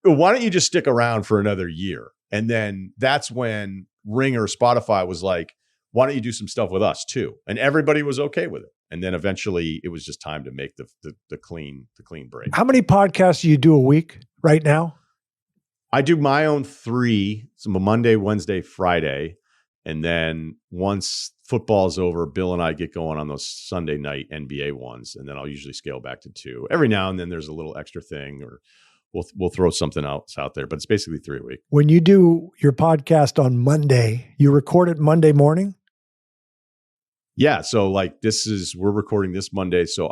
why don't you just stick around for another year? And then that's when Ring or Spotify was like, why don't you do some stuff with us too? And everybody was okay with it. And then eventually it was just time to make the clean break. How many podcasts do you do a week right now? I do my own 3, so Monday, Wednesday, Friday. And then once football's over, Bill and I get going on those Sunday night NBA ones. And then I'll usually scale back to 2. Every now and then there's a little extra thing, or we'll throw something else out there, but it's basically 3 a week. When you do your podcast on Monday, you record it Monday morning? Yeah. So like we're recording this Monday. So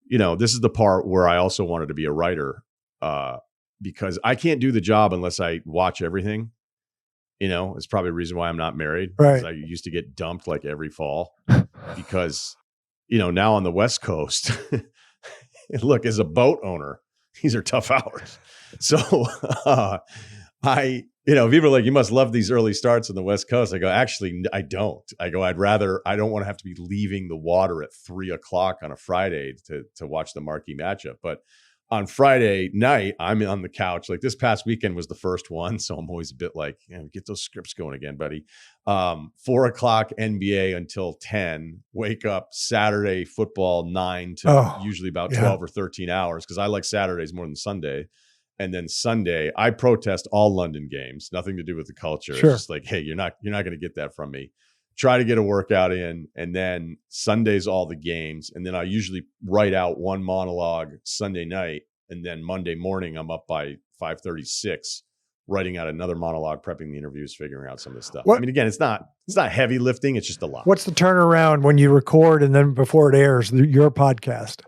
this is the part where I also wanted to be a writer, because I can't do the job unless I watch everything. It's probably a reason why I'm not married. Right. I used to get dumped like every fall because, now on the West Coast, look, as a boat owner, these are tough hours. So people are like, you must love these early starts on the West Coast. I go, actually, I don't. I go, I don't want to have to be leaving the water at 3:00 on a Friday to watch the marquee matchup. But on Friday night, I'm on the couch. Like this past weekend was the first one. So I'm always a bit like, get those scripts going again, buddy. 4:00 NBA until 10, wake up Saturday football 9 to usually about 12 or 13 hours. Cause I like Saturdays more than Sunday. And then Sunday, I protest all London games, nothing to do with the culture. Sure. It's just like, hey, you're not going to get that from me. Try to get a workout in, and then Sunday's all the games. And then I usually write out one monologue Sunday night. And then Monday morning, I'm up by 5:36, writing out another monologue, prepping the interviews, figuring out some of this stuff. I mean, again, it's not heavy lifting. It's just a lot. What's the turnaround when you record and then before it airs, your podcast?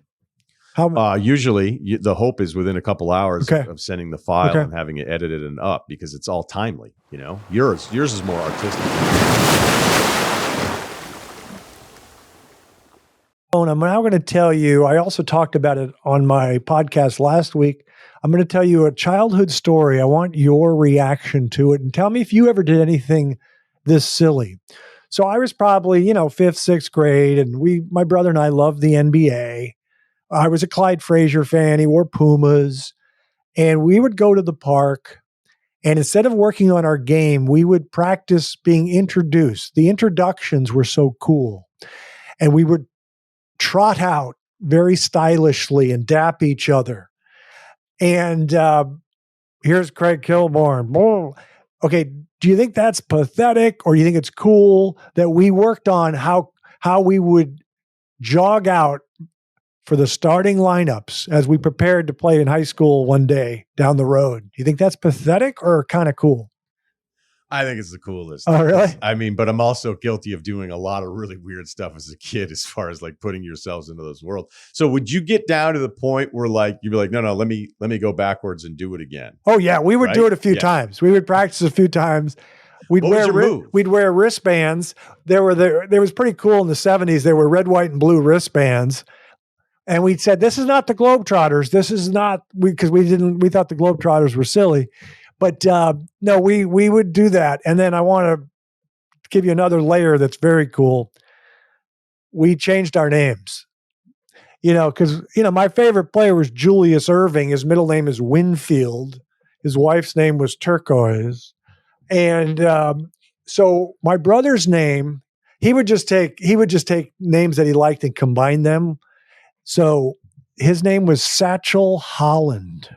Usually the hope is within a couple hours of sending the file and having it edited and up, because it's all timely. Yours is more artistic. And I'm now going to tell you, I also talked about it on my podcast last week. I'm going to tell you a childhood story. I want your reaction to it, and tell me if you ever did anything this silly. So I was probably, 5th, 6th grade, and my brother and I loved the NBA. I was a Clyde Frazier fan. He wore Pumas, and we would go to the park, and instead of working on our game, we would practice being introduced. The introductions were so cool, and we would trot out very stylishly and dap each other. And here's Craig Kilborn. Okay, do you think that's pathetic, or do you think it's cool that we worked on how we would jog out for the starting lineups as we prepared to play in high school one day down the road? Do you think that's pathetic or kind of cool? I think it's the coolest. Oh, really? I mean, but I'm also guilty of doing a lot of really weird stuff as a kid, as far as like putting yourselves into those worlds. So would you get down to the point where like, you'd be like, no, let me go backwards and do it again? Oh yeah. We would do it a few times. We would practice a few times. We'd wear wristbands. There was pretty cool in the 70s. There were red, white, and blue wristbands. And we said, this is not the Globetrotters. This is not, because we thought the Globetrotters were silly. But no, we would do that. And then I want to give you another layer that's very cool. We changed our names, because, my favorite player was Julius Erving. His middle name is Winfield. His wife's name was Turquoise. And so my brother's name, he would just take names that he liked and combine them. So his name was Satchel Holland.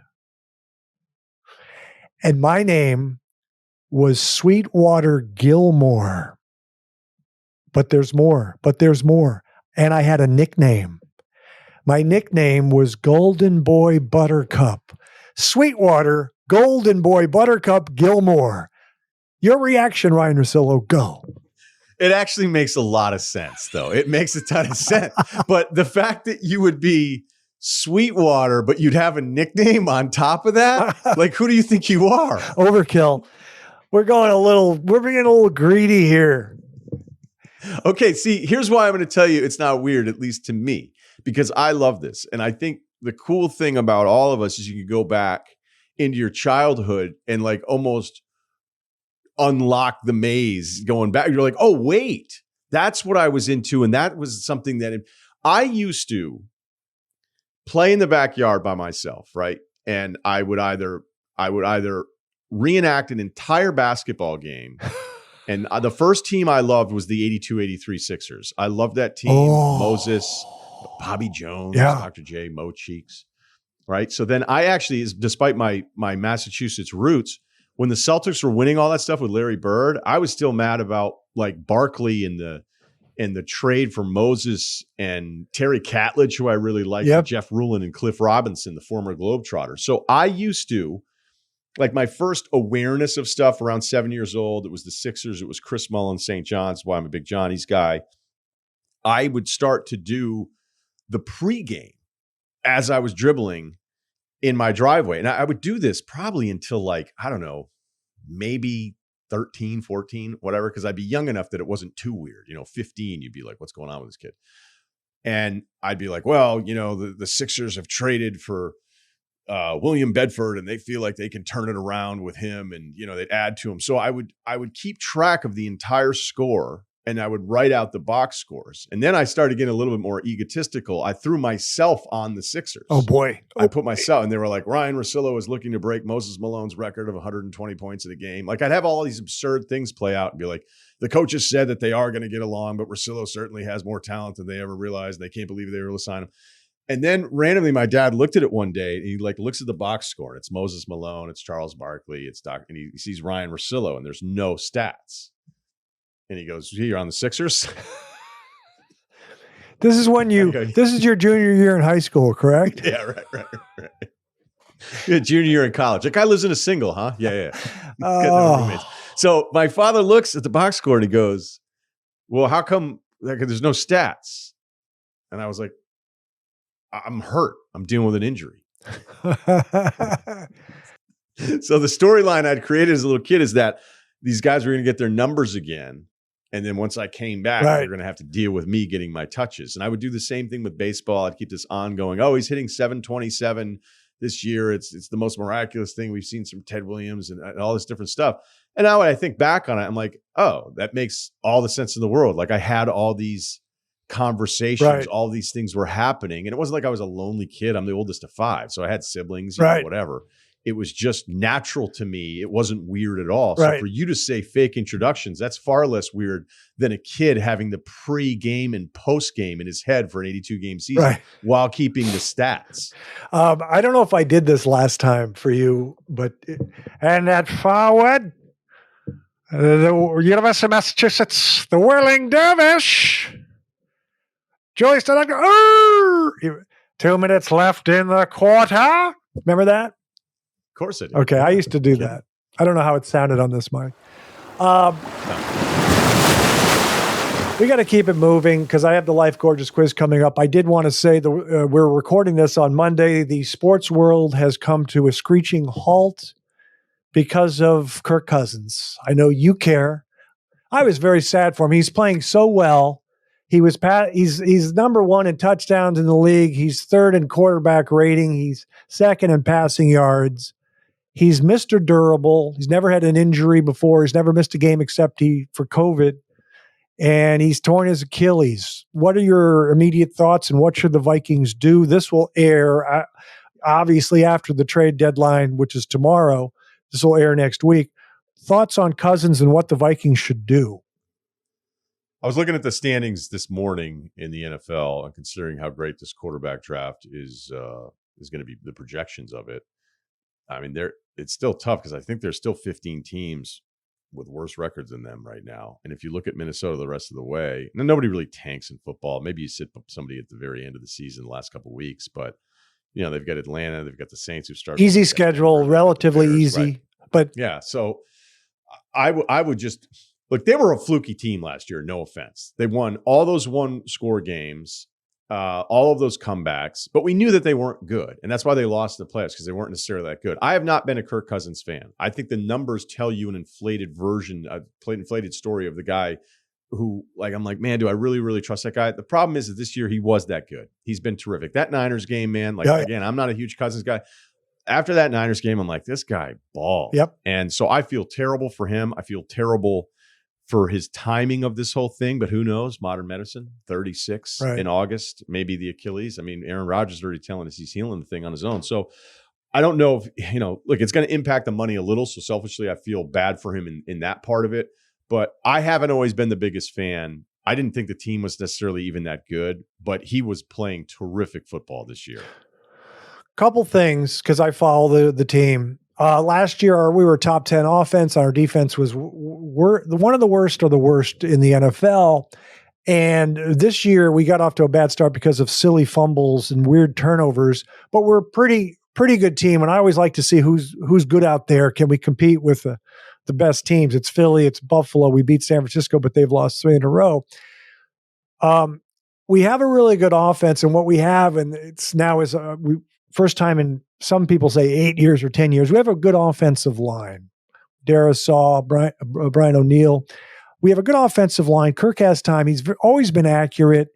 And my name was Sweetwater Gilmore. But there's more. And I had a nickname. My nickname was Golden Boy Buttercup. Sweetwater, Golden Boy Buttercup Gilmore. Your reaction, Ryen Russillo, go. It actually makes a lot of sense, though. It makes a ton of sense. But the fact that you would be Sweetwater, but you'd have a nickname on top of that, like, who do you think you are? Overkill. We're being a little greedy here. Okay, see, here's why I'm going to tell you it's not weird, at least to me, because I love this. And I think the cool thing about all of us is you can go back into your childhood and like almost unlock the maze going back. You're like, oh, wait, that's what I was into. And that was something that I used to play in the backyard by myself, right? and I would either reenact an entire basketball game. And the first team I loved was the 82-83 Sixers. I loved that team. Moses, Bobby Jones, Dr. J, Mo Cheeks. Right. So then I actually, despite my Massachusetts roots, when the Celtics were winning all that stuff with Larry Bird, I was still mad about like Barkley and the trade for Moses and Terry Catledge, who I really liked, Jeff Rulin and Cliff Robinson, the former Globetrotter. So I used to, like, my first awareness of stuff around 7 years old, it was the Sixers, it was Chris Mullin, St. John's, why I'm a big Johnny's guy. I would start to do the pregame as I was dribbling in my driveway. And I would do this probably until, like, I don't know, maybe 13, 14, whatever, because I'd be young enough that it wasn't too weird. 15, you'd be like, what's going on with this kid? And I'd be like, well, the Sixers have traded for William Bedford, and they feel like they can turn it around with him, and they'd add to him. So I would keep track of the entire score, and I would write out the box scores. And then I started getting a little bit more egotistical. I threw myself on the Sixers. Oh boy. I put myself, and they were like, Ryen Russillo is looking to break Moses Malone's record of 120 points in a game. Like, I'd have all these absurd things play out and be like, the coaches said that they are going to get along, but Russillo certainly has more talent than they ever realized. They can't believe they were able to sign him. And then randomly, my dad looked at it one day, and he looks at the box score, and it's Moses Malone, it's Charles Barkley, it's and he sees Ryen Russillo, and there's no stats. And he goes, "You're on the Sixers." This is when this is your junior year in high school, correct? Yeah, right. Yeah, junior year in college. That guy lives in a single, huh? Yeah. So my father looks at the box score and he goes, "Well, how come there's no stats?" And I was like, "I'm hurt. I'm dealing with an injury." So the storyline I'd created as a little kid is that these guys were going to get their numbers again. And then once I came back, they're going to have to deal with me getting my touches. And I would do the same thing with baseball. I'd keep this ongoing. Oh, he's hitting 727 this year. It's the most miraculous thing we've seen from Ted Williams and all this different stuff. And now when I think back on it, I'm like, oh, that makes all the sense in the world. Like, I had all these conversations, all these things were happening. And it wasn't like I was a lonely kid. I'm the oldest of 5. So I had siblings, whatever. It was just natural to me. It wasn't weird at all. So for you to say fake introductions, that's far less weird than a kid having the pre-game and post-game in his head for an 82-game season while keeping the stats. I don't know if I did this last time for you, but and at forward, the University of Massachusetts, the Whirling Dervish, Joey stood up. 2 minutes left in the quarter. Remember that? Of course it is. Okay, I used to do that. I don't know how it sounded on this mic. We got to keep it moving because I have the Life Gorgeous quiz coming up. I did want to say that we're recording this on Monday. The sports world has come to a screeching halt because of Kirk Cousins. I know you care. I was very sad for him. He's playing so well. He's number 1 in touchdowns in the league. He's 3rd in quarterback rating. He's 2nd in passing yards. He's Mr. Durable. He's never had an injury before. He's never missed a game except for COVID. And he's torn his Achilles. What are your immediate thoughts, and what should the Vikings do? This will air, obviously, after the trade deadline, which is tomorrow. This will air next week. Thoughts on Cousins and what the Vikings should do? I was looking at the standings this morning in the NFL, and considering how great this quarterback draft is going to be, the projections of it. I mean, it's still tough because I think there's still 15 teams with worse records than them right now. And if you look at Minnesota the rest of the way, nobody really tanks in football. Maybe you sit somebody at the very end of the season, the last couple of weeks, but they've got Atlanta, they've got the Saints who start easy schedule, relatively easy, but yeah. So I would just look. They were a fluky team last year. No offense, they won all those 1-score games. All of those comebacks, but we knew that they weren't good. And that's why they lost in the playoffs, because they weren't necessarily that good. I have not been a Kirk Cousins fan. I think the numbers tell you an inflated story of the guy who, I'm like, man, do I really, really trust that guy? The problem is that this year he was that good. He's been terrific. That Niners game, man, again, I'm not a huge Cousins guy. After that Niners game, I'm like, this guy balled. Yep. And so I feel terrible for him. I feel terrible for his timing of this whole thing, but who knows? Modern medicine, 36 in August, maybe the Achilles. I mean, Aaron Rodgers is already telling us he's healing the thing on his own. So I don't know if, look, it's going to impact the money a little. So selfishly, I feel bad for him in that part of it. But I haven't always been the biggest fan. I didn't think the team was necessarily even that good, but he was playing terrific football this year. Couple things, because I follow the team. Last year, we were top 10 offense. Our defense was one of the worst or the worst in the NFL. And this year, we got off to a bad start because of silly fumbles and weird turnovers. But we're a pretty good team, and I always like to see who's good out there. Can we compete with the best teams? It's Philly, it's Buffalo. We beat San Francisco, but they've lost 3 in a row. We have a really good offense, and what we have, and it's now is we first time in, some people say 8 years or 10 years, we have a good offensive line. Darisaw, Brian O'Neill. We have a good offensive line. Kirk has time. He's always been accurate,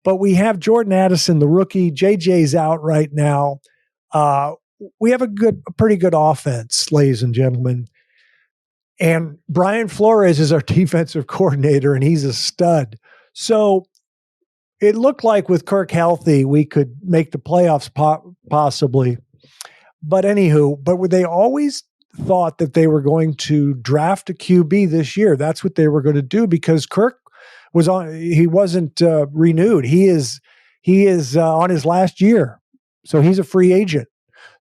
but we have Jordan Addison, the rookie. JJ's out right now. We have a pretty good offense, ladies and gentlemen. And Brian Flores is our defensive coordinator, and he's a stud. So it looked like with Kirk healthy, we could make the playoffs possibly. But they always thought that they were going to draft a QB this year. That's what they were going to do, because Kirk he wasn't renewed. He is on his last year. So he's a free agent.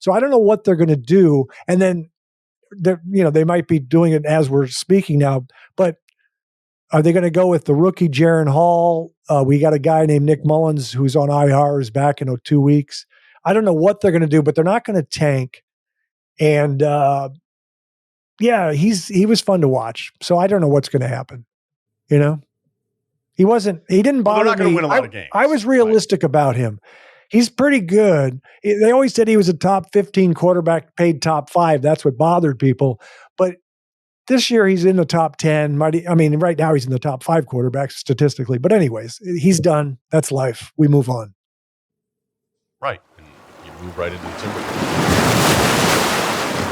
So I don't know what they're going to do. And then they might be doing it as we're speaking now, but are they going to go with the rookie Jaron Hall? We got a guy named Nick Mullins who's on IR, who's back in 2 weeks. I don't know what they're going to do, but they're not going to tank. And he was fun to watch. So I don't know what's going to happen. He didn't bother me. They're not going to win a lot of games. I was realistic about him. He's pretty good. They always said he was a top 15 quarterback, paid top 5. That's what bothered people. But this year he's in the top 10. Right now he's in the top 5 quarterbacks statistically. But anyways, he's done. That's life. We move on. Right. And you move right into the Timber.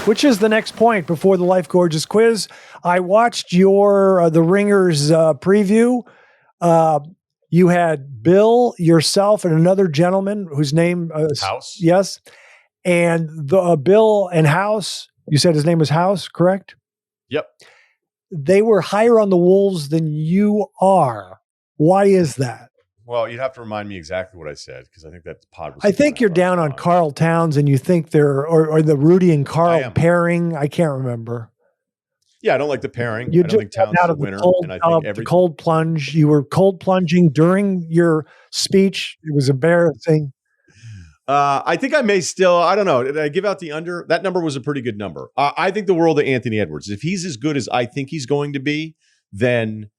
Which is the next point before the Life Gorgeous quiz. I watched your The Ringers preview. You had Bill, yourself, and another gentleman whose name House. Yes. And the Bill and House, you said his name was House, correct? Yep. They were higher on the Wolves than you are. Why is that? Well, you'd have to remind me exactly what I said, because I think that pod was. I think you're down on Carl Towns, and you think they're or the Rudy and Carl pairing. I can't remember. Yeah, I don't like the pairing. You I don't think Towns is a winner. And I think the cold plunge. You were cold plunging during your speech. It was embarrassing. I think I may still, I don't know. Did I give out the under? That number was a pretty good number. I think the world of Anthony Edwards. If he's as good as I think he's going to be, then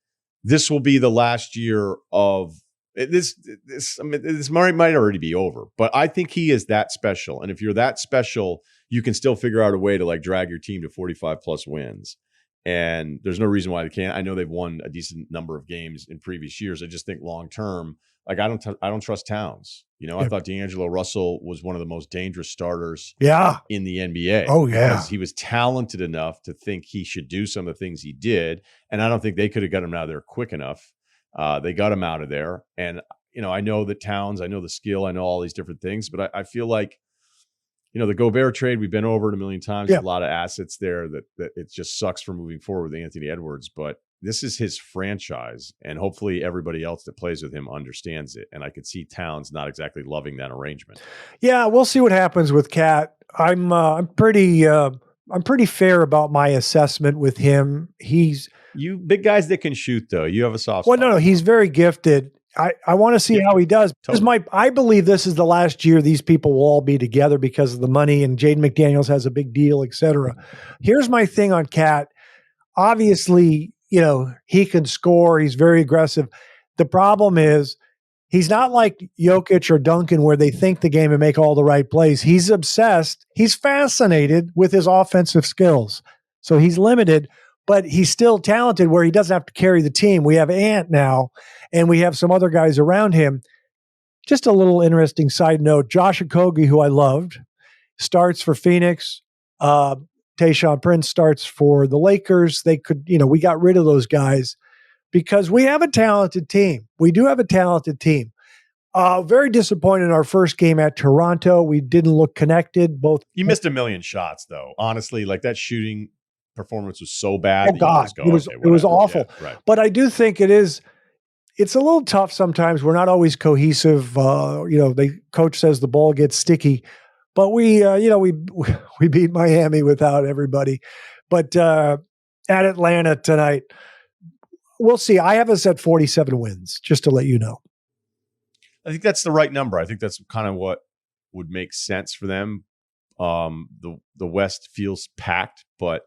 this will be the last year of this. This might already be over, but I think he is that special. And if you're that special, you can still figure out a way to drag your team to 45 plus wins. And there's no reason why they can't. I know they've won a decent number of games in previous years. I just think long term, I don't trust Towns. I thought D'Angelo Russell was one of the most dangerous starters in the NBA. Oh, yeah. Because he was talented enough to think he should do some of the things he did. And I don't think they could have got him out of there quick enough. They got him out of there. And, I know that Towns, I know the skill, I know all these different things, but I feel like, the Gobert trade, we've been over it a million times. Yeah. A lot of assets there that it just sucks for moving forward with Anthony Edwards. But this is his franchise, and hopefully everybody else that plays with him understands it. And I could see Towns not exactly loving that arrangement. Yeah, we'll see what happens with Cat. I'm pretty fair about my assessment with him. You big guys that can shoot, though. You have a soft spot. No, he's very gifted. I want to see how he does. Totally. I believe this is the last year these people will all be together because of the money, and Jaden McDaniels has a big deal, et cetera. Here's my thing on Cat. Obviously, he can score. He's very aggressive. The problem is he's not like Jokic or Duncan where they think the game and make all the right plays. He's obsessed. He's fascinated with his offensive skills. So he's limited, but he's still talented where he doesn't have to carry the team. We have Ant now, and we have some other guys around him. Just a little interesting side note, Josh Okogie, who I loved, starts for Phoenix. Tayshaun Prince starts for the Lakers. They could, we got rid of those guys because we have a talented team. We do have a talented team. Very disappointed in our first game at Toronto. We didn't look connected. Both. You missed a million shots, though. Honestly, like that shooting performance was so bad. Oh that you God, just go, it was okay, it was whatever. awful. Yeah, right. But I do think it's a little tough sometimes. We're not always cohesive. The coach says the ball gets sticky, but we beat Miami without everybody. But at Atlanta tonight, we'll see. I have us at 47 wins, just to let you know. I think that's the right number. I think that's kind of what would make sense for them. The West feels packed, but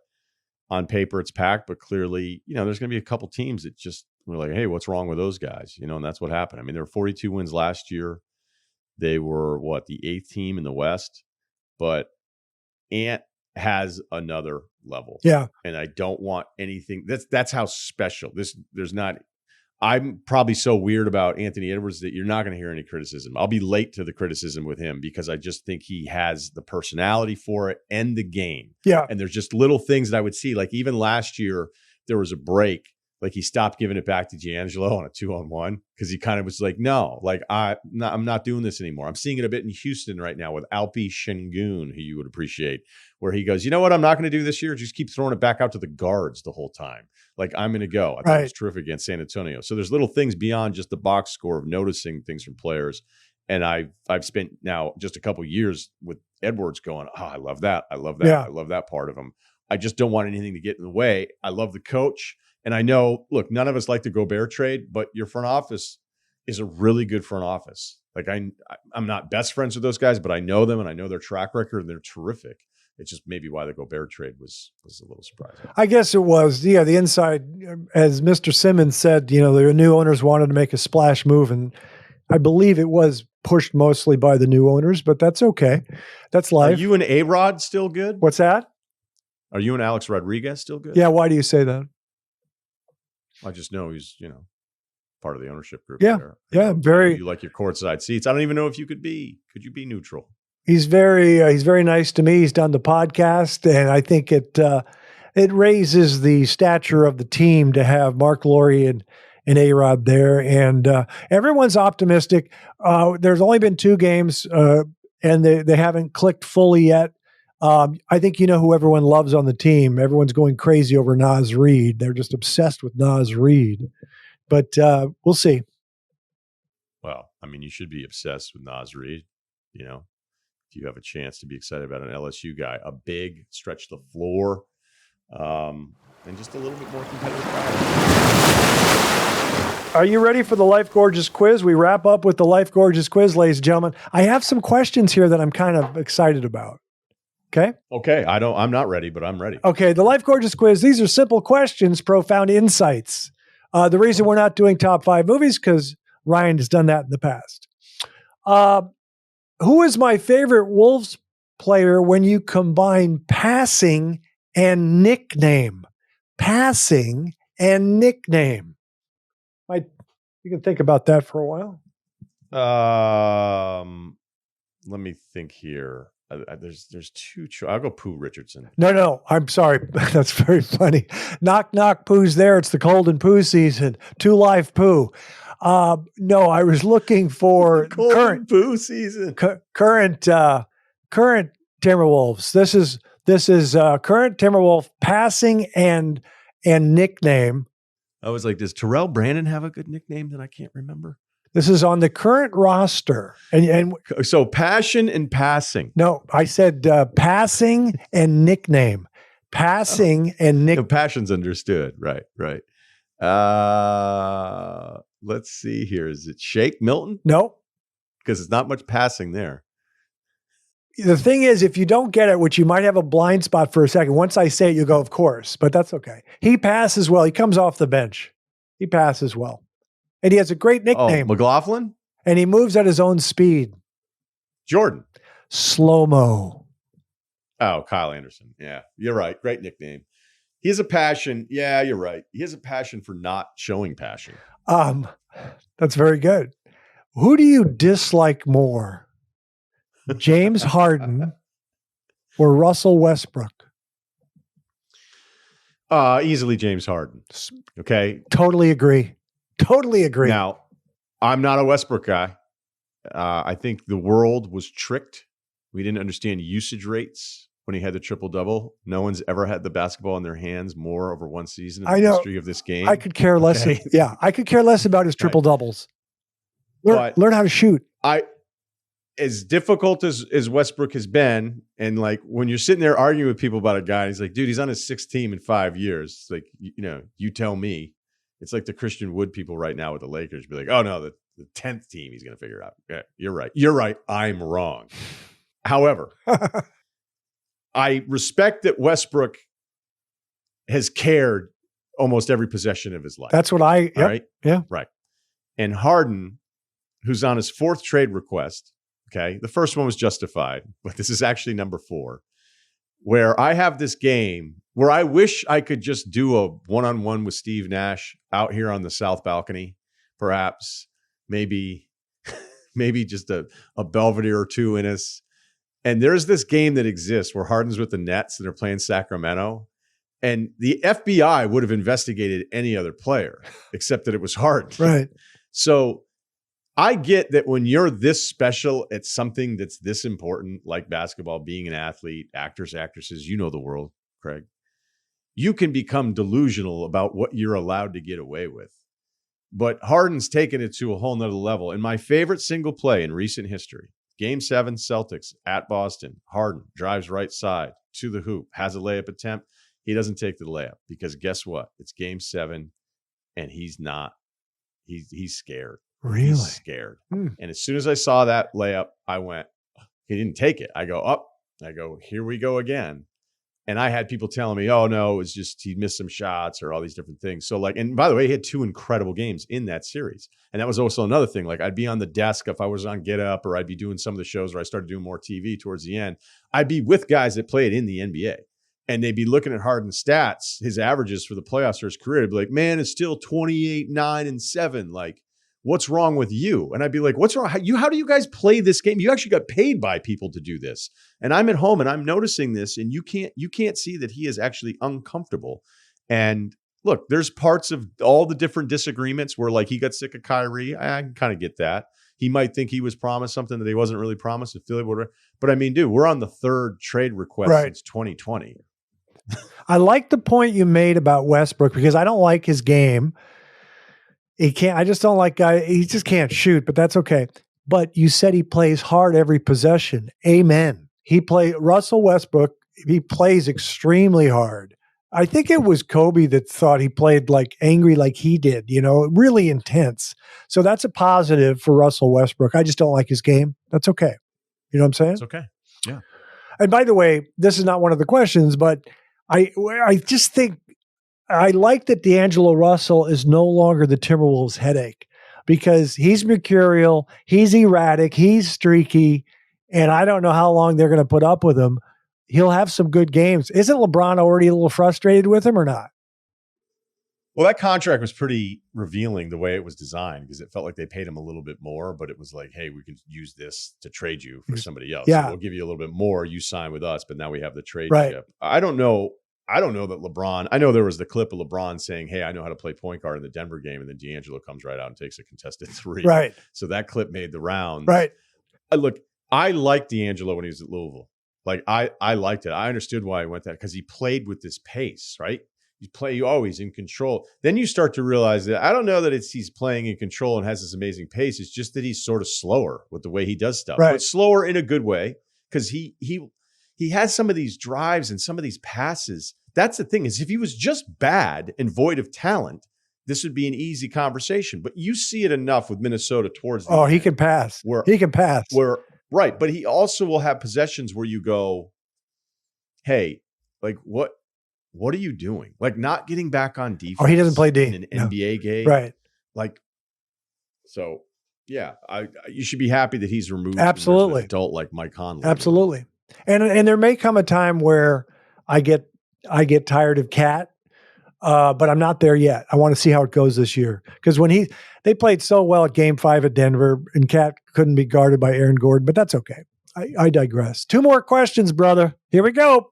on paper it's packed. But clearly, there's going to be a couple teams that just we're like, hey, what's wrong with those guys? And that's what happened. I mean, there were 42 wins last year. They were the 8th team in the West, but Ant has another level. Yeah, and I don't want anything. That's how special this. There's not. I'm probably so weird about Anthony Edwards that you're not going to hear any criticism. I'll be late to the criticism with him because I just think he has the personality for it and the game. Yeah. And there's just little things that I would see. Like even last year, there was a break. Like he stopped giving it back to D'Angelo on a 2-on-1 because he kind of was like, no, like I'm not doing this anymore. I'm seeing it a bit in Houston right now with Alpi Şengün, who you would appreciate, where he goes, you know what I'm not going to do this year? Just keep throwing it back out to the guards the whole time. Like I'm going to go. I thought it was terrific against San Antonio. So there's little things beyond just the box score of noticing things from players. And I've spent now just a couple years with Edwards going, oh, I love that. I love that. Yeah. I love that part of him. I just don't want anything to get in the way. I love the coach. And I know, look, none of us like the Gobert trade, but your front office is a really good front office. Like I'm not best friends with those guys, but I know them and I know their track record and they're terrific. It's just maybe why the Gobert trade was a little surprising. I guess it was. Yeah, the inside, as Mr. Simmons said, the new owners wanted to make a splash move, and I believe it was pushed mostly by the new owners, but that's okay. That's life. Are you and A-Rod still good? What's that? Are you and Alex Rodriguez still good? Yeah, why do you say that? I just know he's, part of the ownership group. Yeah, there. yeah, very. You like your courtside seats. I don't even know if you could be neutral. He's very nice to me. He's done the podcast, and I think it raises the stature of the team to have Mark Laurie and A-Rod there, and everyone's optimistic. There's only been 2 games, and they haven't clicked fully yet. I think who everyone loves on the team. Everyone's going crazy over Naz Reid. They're just obsessed with Naz Reid, but we'll see. Well, I mean, you should be obsessed with Naz Reid. If you have a chance to be excited about an LSU guy, a big stretch the floor, and just a little bit more competitive. Are you ready for the Life Gorgeous quiz? We wrap up with the Life Gorgeous quiz, ladies and gentlemen. I have some questions here that I'm kind of excited about. Okay. I'm not ready, but I'm ready. Okay. The Life Gorgeous quiz. These are simple questions, profound insights. The reason we're not doing top 5 movies because Ryan has done that in the past. Who is my favorite Wolves player when you combine passing and nickname? Passing and nickname. You can think about that for a while. Let me think here. There's 2 I'll go Pooh Richardson. No, I'm sorry. That's very funny. Knock, knock, Pooh's there. It's the cold and Pooh season. 2 Live Pooh. No, I was looking for current Pooh season. Current Timberwolves. This is current Timberwolf passing and nickname. I was like, does Terrell Brandon have a good nickname that I can't remember? This is on the current roster. And so passion and passing. No, I said passing and nickname. Passing and nickname. No, passion's understood. Right. Let's see here. Is it Shake Milton? No. Because it's not much passing there. The thing is, if you don't get it, which you might have a blind spot for a second, once I say it, you go, of course, but that's okay. He passes well. He comes off the bench. He passes well. And he has a great nickname. Oh, McLaughlin? And he moves at his own speed. Jordan. Slow-mo. Oh, Kyle Anderson. Yeah, you're right. Great nickname. He has a passion. Yeah, you're right. He has a passion for not showing passion. That's very good. Who do you dislike more? James Harden or Russell Westbrook? Easily James Harden. Okay. Totally agree. Now, I'm not a Westbrook guy. I think the world was tricked. We didn't understand usage rates when he had the triple-double. No one's ever had the basketball in their hands more over one season in the history of this game. I could care less. Okay? I could care less about his triple doubles. Learn how to shoot. As difficult as Westbrook has been, and like when you're sitting there arguing with people about a guy, he's like, dude, he's on his sixth team in 5 years. It's like, you tell me. It's like the Christian Wood people right now with the Lakers be like, oh no, the 10th team he's going to figure it out. Yeah, you're right. You're right. I'm wrong. However, I respect that Westbrook has cared almost every possession of his life. That's what right? Yeah. Right. And Harden, who's on his fourth trade request, okay, the first one was justified, but this is actually number 4, where I have this game where I wish I could just do a one-on-one with Steve Nash out here on the south balcony, perhaps, maybe just a Belvedere or two in us. And there's this game that exists where Harden's with the Nets and they're playing Sacramento. And the FBI would have investigated any other player except that it was Harden. Right. So I get that when you're this special at something that's this important, like basketball, being an athlete, actors, actresses, you know the world, Craig, you can become delusional about what you're allowed to get away with. But Harden's taken it to a whole nother level. And my favorite single play in recent history, Game 7, Celtics at Boston, Harden drives right side to the hoop, has a layup attempt. He doesn't take the layup because guess what? It's Game 7 and he's not. He's scared. Really? He's scared. And as soon as I saw that layup, I went, he didn't take it. I go, up. I go, here we go again. And I had people telling me, oh, no, it was just he missed some shots or all these different things. So like, and by the way, he had 2 incredible games in that series. And that was also another thing. Like I'd be on the desk if I was on Get Up or I'd be doing some of the shows where I started doing more TV towards the end. I'd be with guys that played in the NBA. And they'd be looking at Harden's stats, his averages for the playoffs for his career. They'd be like, man, it's still 28, 9, and 7. Like, what's wrong with you? And I'd be like, what's wrong? How do you guys play this game? You actually got paid by people to do this. And I'm at home and I'm noticing this, and you can't see that he is actually uncomfortable. And look, there's parts of all the different disagreements where like he got sick of Kyrie. I can kind of get that. He might think he was promised something that he wasn't really promised to Philly, whatever. But I mean, dude, we're on the 3rd trade request since 2020. I like the point you made about Westbrook because I don't like his game. I just don't like he just can't shoot, but that's okay. But you said he plays hard every possession. Amen. Russell Westbrook, he plays extremely hard. I think it was Kobe that thought he played like angry like he did, really intense. So that's a positive for Russell Westbrook. I just don't like his game. That's okay. You know what I'm saying? It's okay. Yeah. And by the way, this is not one of the questions, but I just think I like that D'Angelo Russell is no longer the Timberwolves headache because he's mercurial, he's erratic, he's streaky, and I don't know how long they're going to put up with him. He'll have some good games. Isn't LeBron already a little frustrated with him or not? Well, that contract was pretty revealing the way it was designed because it felt like they paid him a little bit more, but it was like, hey, we can use this to trade you for somebody else. Yeah. So we'll give you a little bit more. You sign with us, but now we have the trade chip. I don't know that LeBron, I know there was the clip of LeBron saying, hey, I know how to play point guard in the Denver game. And then D'Angelo comes right out and takes a contested 3. Right. So that clip made the rounds. Right. Look, I liked D'Angelo when he was at Louisville. Like I liked it. I understood why he went that because he played with this pace, right? You always in control. Then you start to realize that I don't know that he's playing in control and has this amazing pace. It's just that he's sort of slower with the way he does stuff, but slower in a good way because he has some of these drives and some of these passes. That's the thing is if he was just bad and void of talent, this would be an easy conversation. But you see it enough with Minnesota towards the end. He can pass. He can pass. Right. But he also will have possessions where you go, hey, like what are you doing? Like not getting back on defense. He doesn't play D. In an NBA game. Right. Like, so yeah, you should be happy that he's removed. Absolutely. An adult like Mike Conley. Absolutely. And there may come a time where I get tired of Cat, but I'm not there yet. I want to see how it goes this year. Because when they played so well at Game 5 at Denver, and Cat couldn't be guarded by Aaron Gordon, but that's okay. I digress. 2 more questions, brother. Here we go.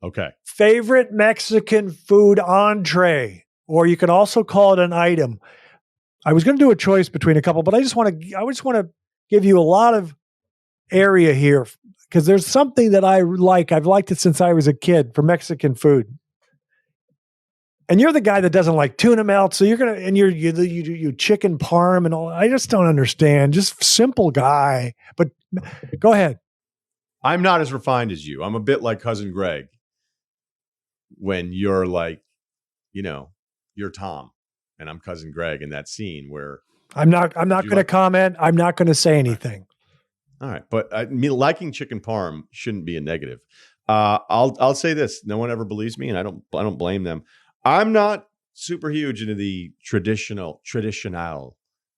Okay. Favorite Mexican food entree, or you can also call it an item. I was going to do a choice between a couple, but I just want to give you a lot of area here because there's something that I like. I've liked it since I was a kid for Mexican food. And you're the guy that doesn't like tuna melt, so you're gonna and you chicken parm and all. I just don't understand. Just simple guy. But go ahead. I'm not as refined as you. I'm a bit like cousin Greg. When you're like, you're Tom, and I'm cousin Greg in that scene where I'm not going to comment. I'm not going to say anything. All right, but me liking chicken parm shouldn't be a negative. I'll say this: no one ever believes me, and I don't blame them. I'm not super huge into the traditional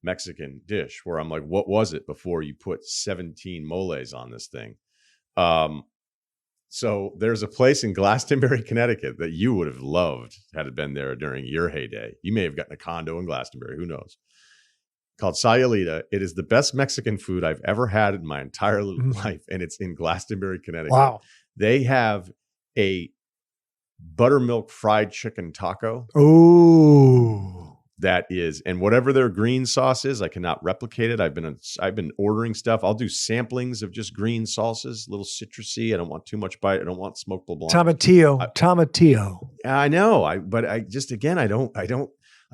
Mexican dish where I'm like, what was it before you put 17 moles on this thing? So there's a place in Glastonbury, Connecticut that you would have loved had it been there during your heyday. You may have gotten a condo in Glastonbury, who knows? Called Sayulita. It is the best Mexican food I've ever had in my entire life, and it's in Glastonbury, Connecticut. Wow. They have a buttermilk fried chicken taco. Ooh. That is, and whatever their green sauce is, I cannot replicate it. I've been ordering stuff. I'll do samplings of just green sauces, a little citrusy. I don't want too much bite. I don't want smoked blanc. Tomatillo. I know. But I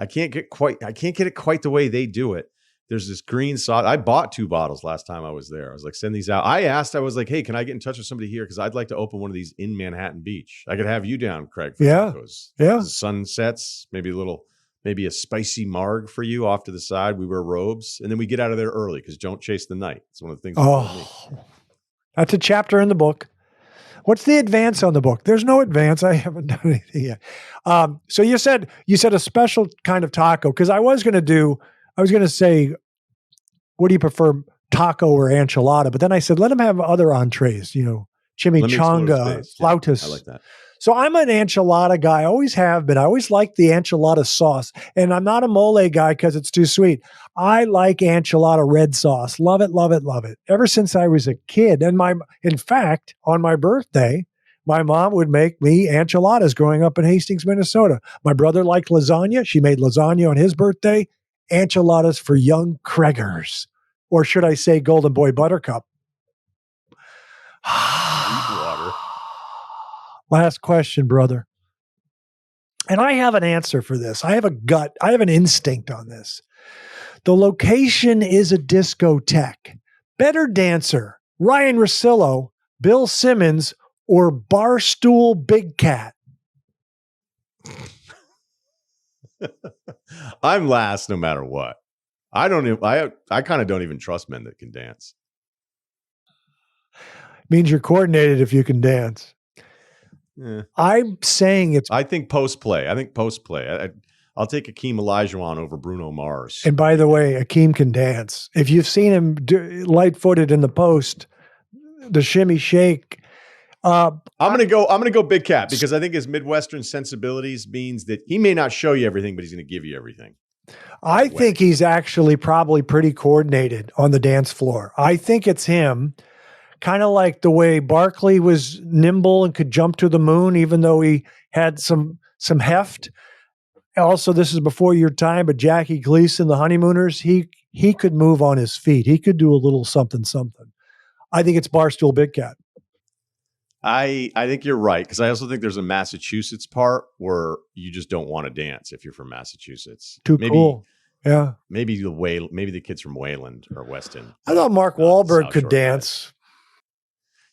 can't get it quite the way they do it. There's this green sauce. I bought 2 bottles last time I was there. I was like, send these out. I was like, hey, can I get in touch with somebody here? Because I'd like to open one of these in Manhattan Beach. I could have you down, Craig. For tacos. Yeah. The sun sets, maybe a spicy marg for you off to the side. We wear robes, and then we get out of there early because don't chase the night. It's one of the things. That's a chapter in the book. What's the advance on the book? There's no advance. I haven't done anything yet. So you said a special kind of taco because I was going to say, what do you prefer, taco or enchilada? But then I said, let them have other entrees, chimichanga, flautas. I like that. So I'm an enchilada guy. I always have been. I always liked the enchilada sauce. And I'm not a mole guy because it's too sweet. I like enchilada red sauce. Love it, love it, love it. Ever since I was a kid. And in fact, on my birthday, my mom would make me enchiladas growing up in Hastings, Minnesota. My brother liked lasagna. She made lasagna on his birthday. Enchiladas for young Craigers. Or should I say Golden Boy Buttercup? Water. Last question, brother. And I have an answer for this. I have a gut. I have an instinct on this. The location is a discotheque. Better dancer, Ryen Russillo, Bill Simmons, or Barstool Big Cat? I'm last no matter what. I kind of don't even trust men that can dance. Means you're coordinated if you can dance. Yeah. I'm saying I think post play. I'll take Akeem Olajuwon over Bruno Mars. And by the way, Akeem can dance. If you've seen him light-footed in the post, the shimmy shake. I'm gonna go Big Cat because I think his Midwestern sensibilities means that he may not show you everything, but he's going to give you everything. I think he's actually probably pretty coordinated on the dance floor. I think it's him. Kind of like the way Barkley was nimble and could jump to the moon, even though he had some heft. Also, this is before your time, but Jackie Gleason, the Honeymooners, he could move on his feet. He could do a little something. I think it's Barstool Big Cat. I think you're right because I also think there's a Massachusetts part where you just don't want to dance if you're from Massachusetts. Cool. Yeah. Maybe the kids from Wayland or Weston. I thought Mark Wahlberg could dance. Guys.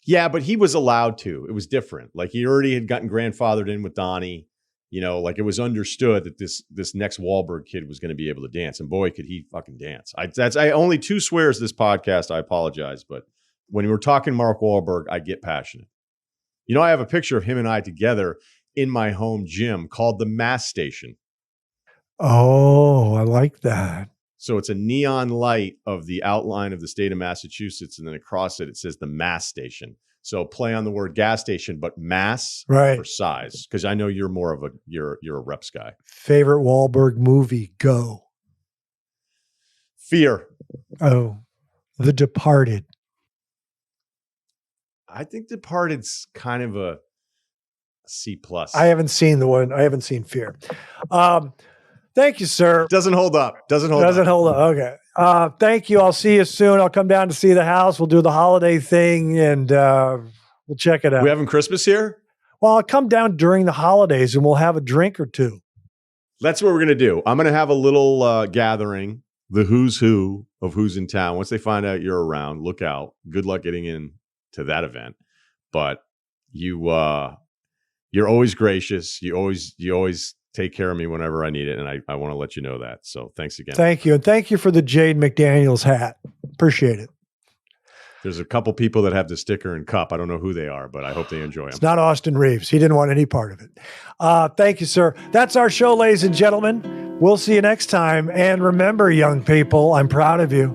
Yeah, but he was allowed to. It was different. Like he already had gotten grandfathered in with Donnie. Like it was understood that this next Wahlberg kid was going to be able to dance, and boy, could he fucking dance! I only 2 swears this podcast. I apologize, but when we're talking Mark Wahlberg, I get passionate. I have a picture of him and I together in my home gym called the Mass Station. Oh, I like that. So it's a neon light of the outline of the state of Massachusetts, and then across it says the Mass Station. So play on the word gas station, but mass for size, because I know you're more of you're a reps guy. Favorite Wahlberg movie? Go. Fear. Oh, The Departed. I think Departed's kind of a C+. I haven't seen the one. I haven't seen Fear. Thank you, sir. Doesn't hold up. Doesn't hold up. Okay. Thank you. I'll see you soon. I'll come down to see the house. We'll do the holiday thing and we'll check it out. We having Christmas here? Well, I'll come down during the holidays and we'll have a drink or two. That's what we're going to do. I'm going to have a little gathering, the who's who of who's in town. Once they find out you're around, look out. Good luck getting in to that event. But you're always gracious. You always take care of me whenever I need it. And I want to let you know that. So thanks again. Thank you. And thank you for the Jade McDaniels hat. Appreciate it. There's a couple people that have the sticker and cup. I don't know who they are, but I hope they enjoy them. It's not Austin Reeves. He didn't want any part of it. Thank you, sir. That's our show, ladies and gentlemen. We'll see you next time. And remember, young people, I'm proud of you.